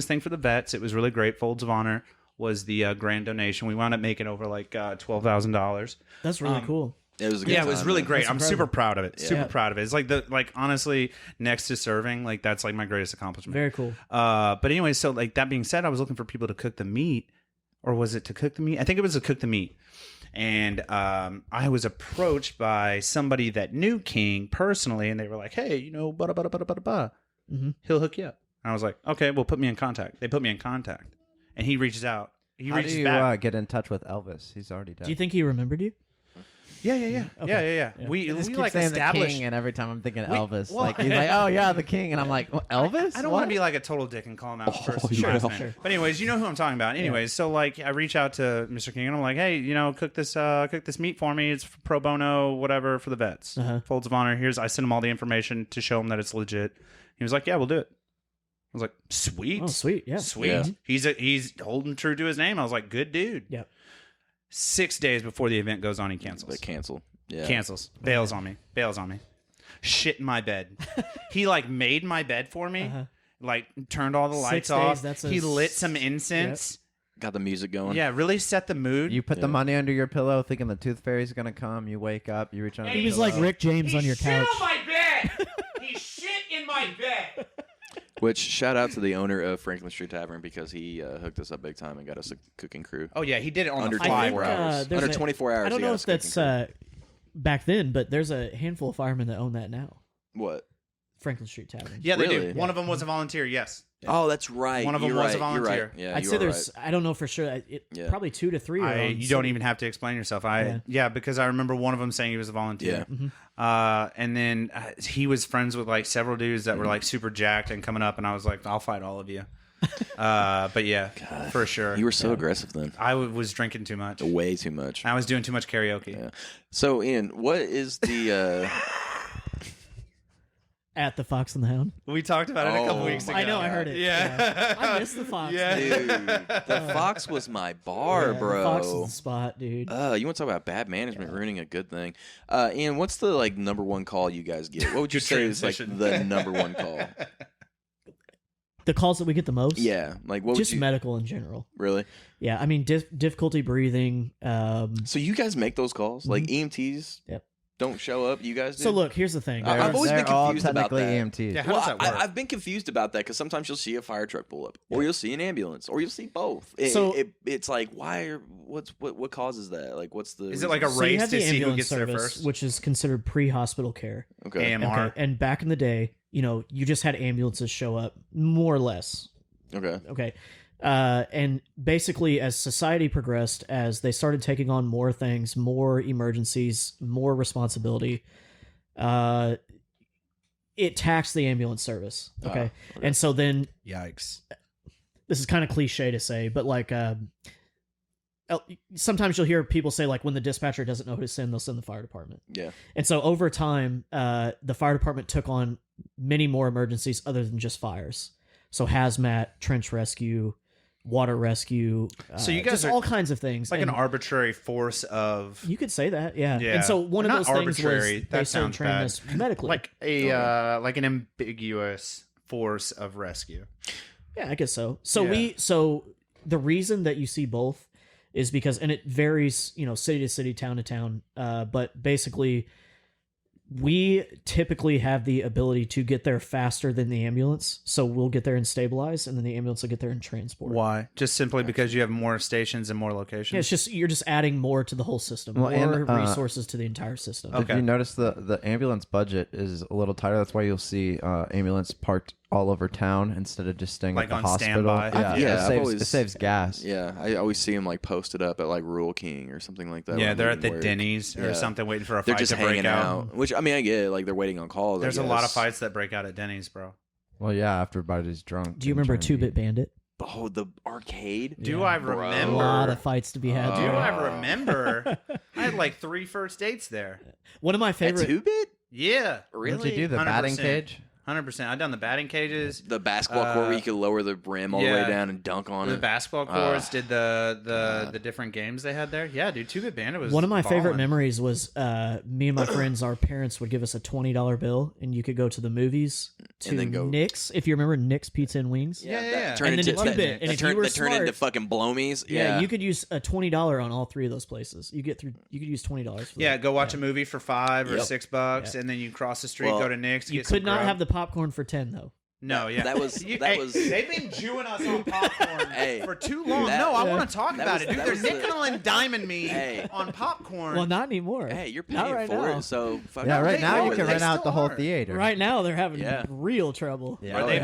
A: thing for the vets, it was really great. Folds of Honor was the grand donation. We wound up making over like $12,000.
D: That's really cool.
B: It was a good
A: Yeah, it was
B: time,
A: really
B: man.
A: great.
D: That's
A: I'm super proud of it.
B: Yeah.
A: Super proud of it. It's like honestly, next to serving, like that's like my greatest accomplishment.
D: Very cool.
A: But anyway, so like that being said, I was looking for people to cook the meat, or was it to cook the meat? I think it was to cook the meat. And I was approached by somebody that knew King personally, and they were like, "Hey, you know,
D: Mhm.
A: he'll hook you up." And I was like, "Okay, well, put me in contact." They put me in contact, and he reaches out. He
C: How do
A: reaches
C: you
A: back.
C: get in touch with Elvis? He's already dead.
D: Do you think he remembered you?
A: Yeah.
D: Yeah.
A: We
C: I just keep
A: like
C: saying the
A: established.
C: king, and every time I'm thinking Elvis,
A: well,
C: like he's like, "Oh yeah, the king," and I'm like, "What, "Elvis?"
A: I don't want to be like a total dick and call him out first and
B: yeah.
A: last name.
D: Sure.
A: But anyways, you know who I'm talking about. Anyways, so like I reach out to Mr. King and I'm like, "Hey, you know, cook this meat for me. It's pro bono, whatever, for the vets.
D: Uh-huh.
A: Folds of Honor. I sent him all the information to show him that it's legit." He was like, "Yeah, we'll do it." I was like, "Sweet,
D: Oh, sweet. Yeah.
A: sweet."
B: Yeah.
A: He's holding true to his name. I was like, "Good dude."
D: Yep.
A: 6 days before the event goes on, he cancels.
B: But cancel. Yeah.
A: Cancels. Bails on me. Shit in my bed. He like made my bed for me.
D: Uh-huh.
A: Like turned all the
D: 6
A: lights
D: days,
A: off.
D: that's
A: He
D: a
A: lit some incense.
B: Got the music going.
A: Yeah, really set the mood.
C: You put the
B: Yeah.
C: money under your pillow, thinking the tooth fairy's gonna come. You wake up, you reach under.
D: He
C: the
D: was like
C: pillow.
D: Rick James on your couch.
A: my bed. He shit in my bed.
B: Which shout out to the owner of Franklin Street Tavern because he hooked us up big time and got us a cooking crew.
A: Oh yeah, he did it on
B: Under
A: the fly.
B: 24 hours.
D: there's
B: Under 24 hours.
D: I don't
B: he
D: know
B: got
D: if
B: us a cooking
D: that's
B: crew.
D: back then, but there's a handful of firemen that own that now.
B: What?
D: Franklin Street Tavern.
A: Yeah, they
B: Really?
A: do. One of them was a volunteer. Yes.
B: Oh, that's right.
A: One of them
B: You're
A: was
B: right.
A: a volunteer.
B: You're right. Yeah,
D: I'd
B: you
D: say
B: are
D: there's.
B: right.
D: I don't know for sure.
B: Yeah.
D: Probably 2 to 3 are.
A: You don't even have to explain yourself. Yeah, because I remember one of them saying he was a volunteer.
B: Yeah.
A: And then he was friends with like several dudes that were like super jacked and coming up, and I was like, I'll fight all of you. But yeah, for sure.
B: You were so aggressive then.
A: I was drinking too much.
B: Way too much.
A: I was doing too much karaoke.
B: Yeah. So, Ian, what is the...
D: At the Fox and the Hound.
A: We talked about it a couple weeks ago.
D: I know, I heard it.
A: Yeah.
D: I missed the Fox.
A: Yeah.
B: Dude, the Fox was my bar,
D: Yeah,
B: bro.
D: The Fox is the spot, dude.
B: You want to talk about bad management ruining a good thing? Ian, what's the like number one call you guys get? What would you
A: Good
B: say is like
A: transition.
B: the number one call?
D: The calls that we get the most?
B: Yeah, like what
D: Just
B: would you
D: medical in general.
B: really?
D: Yeah, I mean, difficulty breathing.
B: So you guys make those calls? Like EMTs?
D: Yep.
B: Don't show up. You guys do?
D: So look, here's the thing.
B: I've always been
C: They're all
B: confused about
C: technically
B: that.
C: EMTs.
A: Yeah, how does that work?
B: I've been confused about that because sometimes you'll see a fire truck pull up, or you'll see an ambulance, or you'll see both. It's like what causes that? Like what's the?
A: Is it like a
D: So you
A: race
D: have
A: to
D: the
A: see who
D: ambulance
A: gets there
D: service,
A: first?
D: which is considered pre-hospital care.
B: okay?
A: AMR.
D: Okay. And back in the day, you just had ambulances show up, more or less.
B: Okay.
D: Okay. And basically, as society progressed, as they started taking on more things, more emergencies, more responsibility, it taxed the ambulance service. Okay. And so then,
A: Yikes.
D: this is kind of cliche to say, but like, sometimes you'll hear people say, like, when the dispatcher doesn't know who to send, they'll send the fire department.
B: Yeah.
D: And so over time, the fire department took on many more emergencies other than just fires. So hazmat, trench rescue, water rescue.
A: So you guys
D: just
A: are
D: all kinds of things.
A: Like
D: And
A: an arbitrary force of
D: you could say that, yeah.
A: Yeah.
D: And so one of
A: Not
D: those things
A: arbitrary.
D: was
A: That
D: they started
A: sounds
D: training
A: bad.
D: us medically.
A: like like an ambiguous force of rescue.
D: Yeah, I guess so. So
A: Yeah.
D: so the reason that you see both is because, and it varies, city to city, town to town. But basically, we typically have the ability to get there faster than the ambulance. So we'll get there and stabilize, and then the ambulance will get there and transport.
A: Why? Just simply because you have more stations and more locations.
D: Yeah, it's just you're just adding more to the whole system,
C: Well,
D: more
C: and,
D: resources to the entire system.
C: Did you notice the ambulance budget is a little tighter? That's why you'll see ambulance parked all over town instead of just staying
A: Like
C: at the
A: on
C: hospital.
A: standby?
C: Yeah,
B: I've
C: it saves gas.
B: Yeah, I always see them like posted up at like Rural King or something like that.
A: Yeah,
B: when
A: they're
B: I'm
A: at the
B: leaving work.
A: Denny's or
B: Yeah.
A: something waiting for a
B: They're
A: fight
B: just
A: to break
B: hanging out. Which I mean, I get it. Like they're waiting on calls.
A: There's
B: I
A: a lot of
B: guess.
A: fights that break out at Denny's, bro.
C: Well, yeah, after everybody's drunk.
D: Do you
C: and
D: remember
C: trying to
D: 2-Bit Bandit?
B: Oh, the arcade.
A: Do
D: Yeah.
A: I
B: Bro.
A: remember?
D: A lot of fights to be had.
A: Do
D: there.
A: I remember? I had like 3 first dates there.
D: One of my
B: At
D: favorite.
B: 2-bit?
A: Yeah,
B: Really?
C: What did you do? The batting
A: 100%.
C: cage?
A: 100%. I've done the batting cages.
B: The basketball court where you could lower the rim all the way
A: yeah.
B: down and dunk on
A: The
B: it.
A: basketball courts did the different games they had there. Yeah, dude, 2-Bit Bandit was
D: One of my favorite
A: ballin'.
D: memories was me and my friends, our parents would give us a $20 bill, and you could go to the movies to
B: And then go-
D: Nick's, if you remember Nick's Pizza and Wings.
A: Yeah, yeah.
B: That turned
D: And then
B: into
D: the
B: that,
D: 2-Bit, and
B: that
D: if you
B: turned,
D: were
B: that turned into
D: smart-
B: fucking blomies.
D: Yeah,
B: Yeah,
D: you could use a $20 on all 3 of those places. You could use $20 for
A: Yeah,
D: that.
A: go watch a movie for $5 or
B: Yep.
A: $6,
D: Yeah.
A: and then you cross the street,
B: Well,
A: go to Nick's.
D: You
A: get some
D: could not
A: grub.
D: have the popcorn for 10 though.
A: No, yeah,
B: That was-
A: You-
B: that
A: hey,
B: was-
A: They've been chewing us on popcorn
B: Hey,
A: for too long.
B: that-
A: no, I
D: yeah.
A: want to talk
B: that
A: about
B: was-
A: it, dude.
B: that
A: They're
B: was the-
A: nickel and diming me
B: Hey.
A: on popcorn.
D: Well, not anymore.
B: Hey, you're
D: Not
B: paying
D: right
B: for
D: now.
B: it, so fuck
C: Yeah,
B: it.
C: right
A: they
C: now
A: know
C: you
A: it.
C: can
A: They
C: rent out
A: still
C: the whole
A: are.
C: theater.
D: Right now they're having
B: Yeah.
D: real trouble.
C: Yeah.
A: Are
B: Oh,
A: they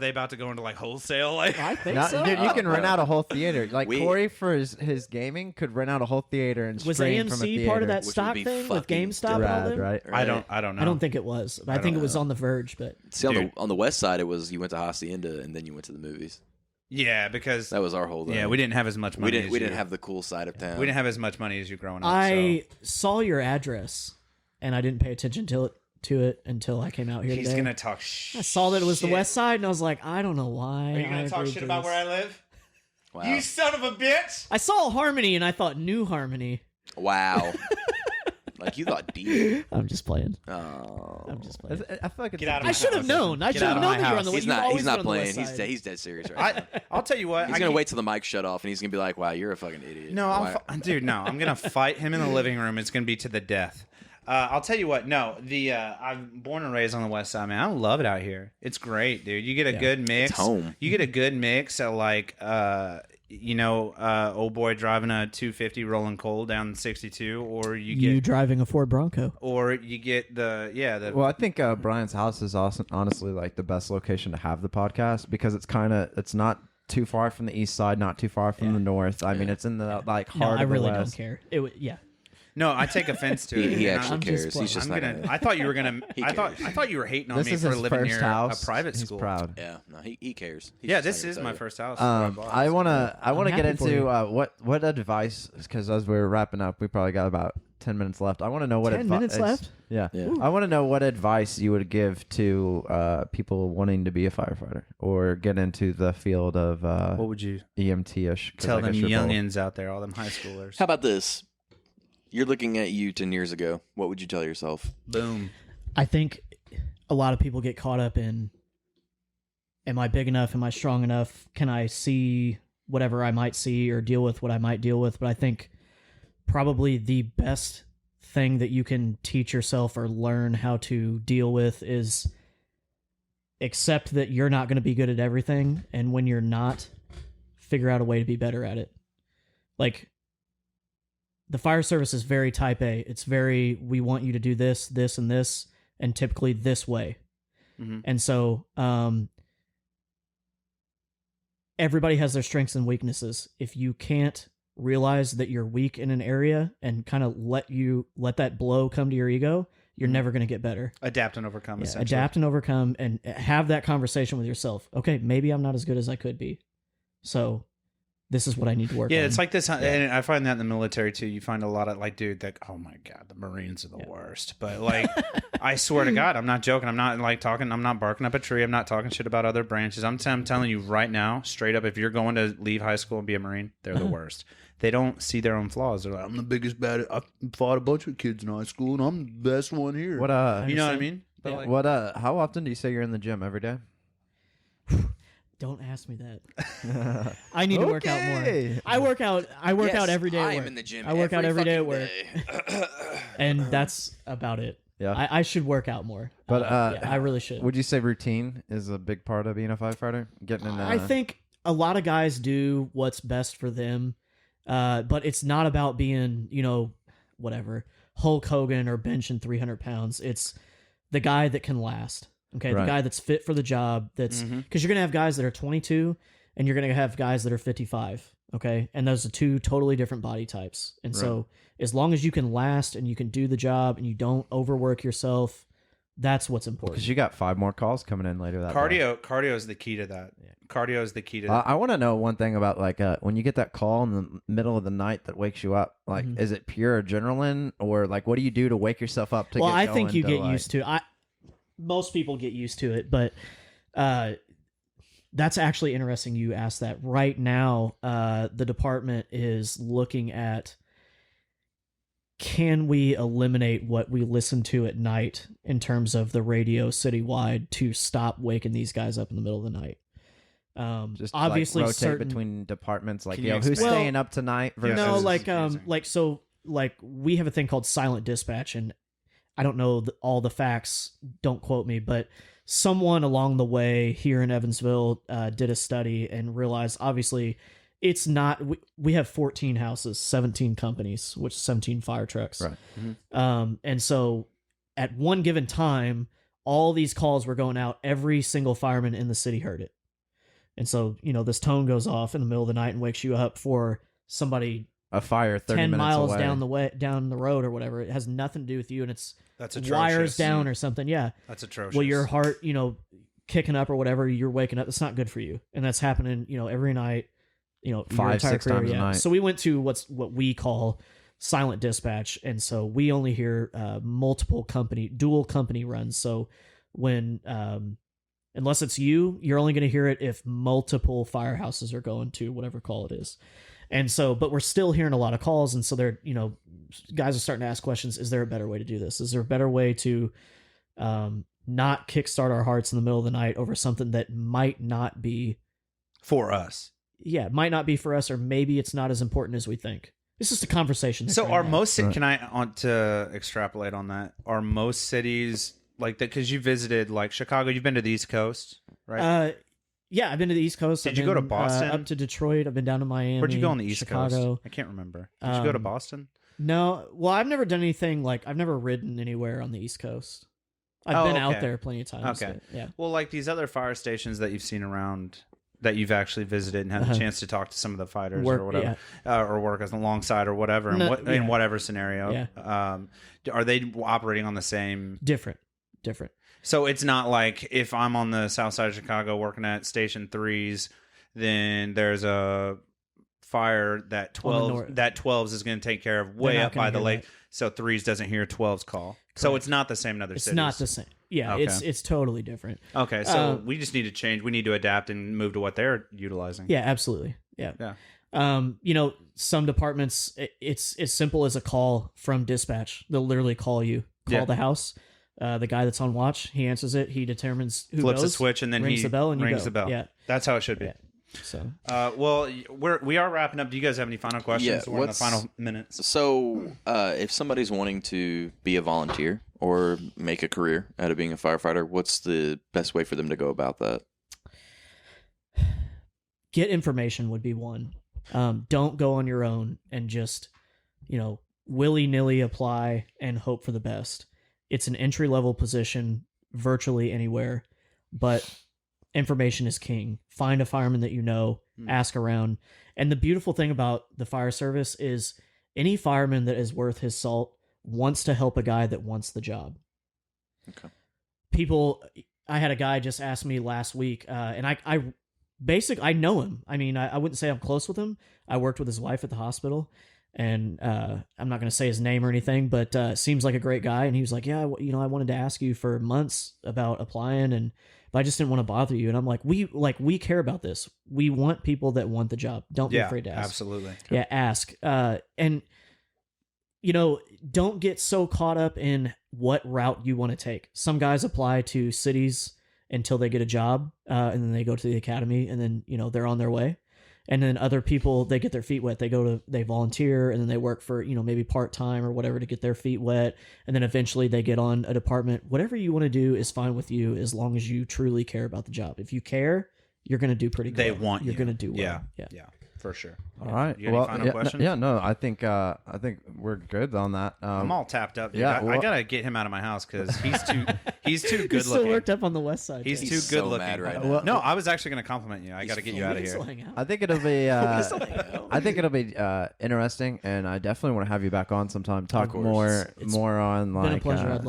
B: yeah.
A: about to go into like wholesale? Like,
D: I think
C: No,
D: so.
C: dude, you can rent
B: bro.
C: out a whole theater. Like
B: We-
C: Corey for his gaming could rent out a whole theater and
D: Was
C: stream from a
D: AMC
C: theater.
D: part of that
B: Which would
D: stock
B: be
D: thing with
B: fucking
D: GameStop and all
C: Rad,
D: them?
C: right?
A: I don't know.
D: I don't think it was. But I think it was on the verge, but
B: See,
A: Dude.
B: on the west side, it was you went to Hacienda and then you went to the movies.
A: Yeah, because
B: That was our whole thing.
A: yeah, we didn't have as much money.
B: we
A: as
B: didn't
A: you.
B: have the cool side of town.
A: We didn't have as much money as you growing up.
D: I saw your address and I didn't pay attention to it until I came out here
A: He's
D: today.
A: gonna talk shit.
D: I saw that it was the west side and I was like, I don't know why.
A: Are you gonna
D: I
A: talk
D: agreed
A: shit
D: to
A: about
D: this.
A: where I live?
B: Wow.
A: You son of a bitch!
D: I saw Harmony and I thought New Harmony.
B: Wow. Like you thought deep.
D: I'm just playing.
B: Oh.
D: I'm just playing.
C: I feel like it's
A: Get out of
D: I
A: my
D: should have
A: house.
D: known. I
A: Get
D: should
A: out
D: have
A: of
D: known
A: my
D: that you were on
A: house.
D: the
B: He's
D: you've
B: not.
D: always
B: He's not
D: been on the
B: playing.
D: west side.
B: He's dead serious right now.
A: I'll tell you what.
B: He's gonna wait till the mic shut off, and he's gonna be like, "Wow, you're a fucking idiot."
A: No,
B: Why-
A: dude, no. I'm gonna fight him in the living room. It's gonna be to the death. I'll tell you what. No, I'm born and raised on the West Side, man. I love it out here. It's great, dude. You get a good mix.
B: It's home.
A: You get a good mix of like, old boy driving a 250 rolling coal down 62, or
D: you driving a Ford Bronco,
A: or you get the
C: Well, I think Brian's house is honestly like the best location to have the podcast because it's not too far from the east side, not too far from the north. I mean, it's in the like
D: no,
C: heart
D: I
C: of the
D: really
C: west.
D: don't care.
A: No, I take offense to it.
B: He
A: And
B: actually
A: I'm
B: cares.
D: just
B: He's just
A: I'm
B: not
A: gonna.
B: gonna.
A: I thought you were gonna.
B: He
A: I
B: cares.
A: thought you were hating on
C: This
A: me
C: is
A: for
C: his
A: living
C: first
A: near
C: house.
A: a private
C: He's
A: school.
C: proud.
B: Yeah, no, he cares. He's
A: Yeah,
B: just
A: this
B: not
A: is
B: gonna
A: my
B: tell you.
A: first house.
C: I wanna get
D: happy for
C: into
D: you.
C: what advice, because as we're wrapping up, we probably got about 10 minutes left. I want to know what
D: 10 minutes left?
C: Yeah.
B: Yeah.
C: I want to know what advice you would give to people wanting to be a firefighter or get into the field of
A: What would you
C: EMT-ish. 'cause
A: tell
C: I
A: them
C: guess you're both.
A: youngins out there, all them high schoolers?
B: How about this? You're looking at you 10 years ago. What would you tell yourself?
A: Boom.
D: I think a lot of people get caught up in, am I big enough? Am I strong enough? Can I see whatever I might see or deal with what I might deal with? But I think probably the best thing that you can teach yourself or learn how to deal with is accept that you're not going to be good at everything. And when you're not, figure out a way to be better at it. Like, the fire service is very type A. It's very, we want you to do this, this, and this, and typically this way.
A: Mhm.
D: And so everybody has their strengths and weaknesses. If you can't realize that you're weak in an area and kind of let that blow come to your ego, you're never going to get better.
A: Adapt and overcome.
D: Yeah,
A: Essentially.
D: adapt and overcome, and have that conversation with yourself. Okay, maybe I'm not as good as I could be. So this is what I need to work on.
A: Yeah, it's like this, and I find that in the military too. You find a lot of like, dude, like, oh my god, the Marines are the worst. But like, I swear to God, I'm not joking. I'm not like talking. I'm not barking up a tree. I'm not talking shit about other branches. I'm telling you right now, straight up, if you're going to leave high school and be a Marine, they're the worst. They don't see their own flaws. They're like, I'm the biggest bad. I fought a bunch of kids in high school, and I'm the best one here.
C: What
A: you know what I mean? But
D: Yeah.
A: like,
C: how often do you say you're in the gym every day?
D: Don't ask me that. I need to work out more.
C: Okay.
D: I work out every day at
B: I
D: work.
B: am in the gym.
D: I work out every day at
B: fucking
D: work.
B: day.
D: And that's about it.
C: Yeah.
D: I should work out more.
C: But,
D: yeah, I really should.
C: Would you say routine is a big part of being a firefighter? Getting in
D: I think a lot of guys do what's best for them, but it's not about being, whatever, Hulk Hogan or benching 300 pounds. It's the guy that can last. Okay,
C: Right.
D: the guy that's fit for the job. That's because you're gonna have guys that are 22, and you're gonna have guys that are 55. Okay, and those are two totally different body types. And so, as long as you can last and you can do the job and you don't overwork yourself, that's what's important.
C: because you got 5 more calls coming in later that day.
A: cardio is the key to that. Cardio is the key to that.
C: I want to know one thing about like when you get that call in the middle of the night that wakes you up. Like, is it pure adrenaline or like what do you do to wake yourself up to?
D: Well,
C: get
D: I think
C: going
D: you
C: to,
D: get
C: like-
D: used to. Most people get used to it, but that's actually interesting. You asked that. Right now, the department is looking at, can we eliminate what we listen to at night in terms of the radio citywide to stop waking these guys up in the middle of the night?
C: Just
D: Obviously,
C: like, rotate
D: certain
C: between departments. Like,
A: Can you
C: who's
A: explain-
C: staying up tonight? Versus...
D: no,
A: Versus-
D: like we have a thing called silent dispatch, and I don't know all the facts. Don't quote me, but someone along the way here in Evansville did a study and realized obviously it's not. We have 14 houses, 17 companies, which is 17 fire trucks,
C: Right.
D: and so at one given time, all these calls were going out. Every single fireman in the city heard it, and so this tone goes off in the middle of the night and wakes you up for somebody
C: A fire 30
D: 10
C: minutes
D: miles
C: away.
D: down the road or whatever. It has nothing to do with you, and it's
A: That's atrocious.
D: wires down or something. Yeah.
A: That's atrocious.
D: Well, your heart, kicking up or whatever, you're waking up. It's not good for you, and that's happening, every night. Your
C: 5,
D: entire
C: 6
D: career,
C: times a
D: yeah.
C: night.
D: So we went to what we call silent dispatch, and so we only hear dual company runs. So when unless it's you're only going to hear it if multiple firehouses are going to whatever call it is. And so, but we're still hearing a lot of calls. And so they're, guys are starting to ask questions. Is there a better way to do this? Is there a better way to not kickstart our hearts in the middle of the night over something that might not be
A: for us.
D: might not be for us, or maybe it's not as important as we think. It's just a conversation.
A: So are most can I want to extrapolate on that? Are most cities like that? Because you visited like Chicago, you've been to the East Coast, right?
D: Yeah, I've been to the East Coast.
A: Did you go to Boston?
D: Up to Detroit. I've been down to Miami.
A: Where'd you go on the East
D: Chicago.
A: Coast? I can't remember. Did you go to Boston?
D: No. Well, I've never done anything like I've never ridden anywhere on the East Coast. I've been out there plenty of times.
A: Okay.
D: But, yeah.
A: Well, like these other fire stations that you've seen around that you've actually visited and had the chance to talk to some of the fighters or whatever, or work as alongside or whatever, in whatever scenario.
D: Yeah.
A: Are they operating on the same?
D: Different.
A: So it's not like if I'm on the south side of Chicago working at Station 3s, then there's a fire that 12s is going to take care of way up by the lake. That. So 3s doesn't hear 12's call. Correct. So it's not the same in other cities.
D: It's not the same. Yeah, okay. It's totally different.
A: Okay, so we just need to change. We need to adapt and move to what they're utilizing.
D: Yeah, absolutely. Yeah. Some departments, it's as simple as a call from dispatch. They'll literally call the house. The guy that's on watch, he answers it. He determines who
A: flips
D: goes,
A: a switch, and then
D: rings the bell, and
A: rings
D: the
A: bell.
D: Yeah,
A: that's how it should be.
D: Yeah. So,
A: well, we are wrapping up. Do you guys have any final questions?
B: Yeah,
A: we're in the final minutes.
B: So, if somebody's wanting to be a volunteer or make a career out of being a firefighter, what's the best way for them to go about that?
D: Get information would be one. Don't go on your own and just, willy-nilly apply and hope for the best. It's an entry-level position virtually anywhere, but information is king. Find a fireman that you know, ask around. And the beautiful thing about the fire service is any fireman that is worth his salt wants to help a guy that wants the job. Okay. I had a guy just ask me last week, and I know him. I mean, I wouldn't say I'm close with him. I worked with his wife at the hospital, and I'm not going to say his name or anything, but seems like a great guy. And he was like, yeah, I wanted to ask you for months about applying, but I just didn't want to bother you. And I'm like, we care about this. We want people that want the job. Don't be afraid to ask.
A: Absolutely.
D: Yeah, ask. And don't get so caught up in what route you want to take. Some guys apply to cities until they get a job, and then they go to the academy, and then they're on their way. And then other people, they get their feet wet. They volunteer, and then they work for maybe part time or whatever to get their feet wet, and then eventually they get on a department. Whatever you want to do is fine with you, as long as you truly care about the job. If you care, you're going to do pretty good.
A: They want
D: you're going to do well.
A: Yeah. For sure.
C: All right.
A: You got any final questions?
C: I think we're good on that.
A: I'm all tapped up. Dude.
C: Yeah,
A: I gotta get him out of my house because he's too good
D: He's
A: looking.
D: still worked up on the west side.
A: He's too good
B: so
A: looking.
B: mad right now.
C: Well,
A: no, I was actually gonna compliment you. I gotta get you out of here.
C: I think it'll be. I think it'll be interesting, and I definitely want to have you back on sometime. Talk more on like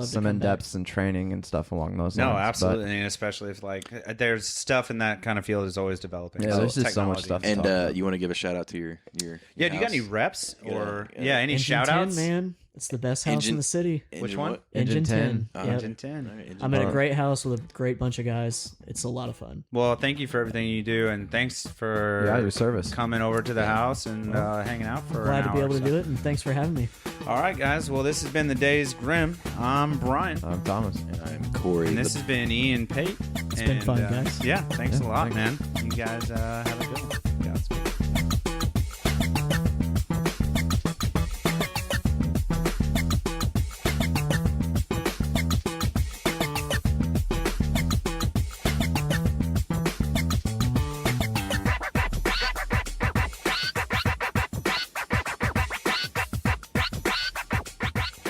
C: some in depths and training and stuff along those lines.
A: No, absolutely, and especially if there's stuff in that kind of field is always developing.
C: Yeah, there's just so much stuff.
B: And you want to give a shout out to your
A: do you got any reps or any shout outs?
D: Man, it's the best house in the city.
A: Which one?
D: Engine 10.
A: Engine 10.
D: I'm at a great house with a great bunch of guys. It's a lot of fun.
A: Well, thank you for everything you do, and thanks for
C: your service,
A: coming over to the house and hanging out for
D: glad
A: an hour
D: to be able to do it, and thanks for having me.
A: All right, guys. Well, this has been the Days Grimm. I'm Brian.
C: I'm Thomas.
B: And I'm Corey.
A: And this has been Ian Pate.
D: It's been fun, guys.
A: Yeah, thanks a lot, man. You guys have a good one. Godspeed.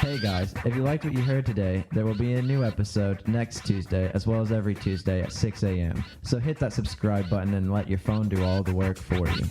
C: Hey guys, if you liked what you heard today, there will be a new episode next Tuesday, as well as every Tuesday at 6 a.m. So hit that subscribe button and let your phone do all the work for you.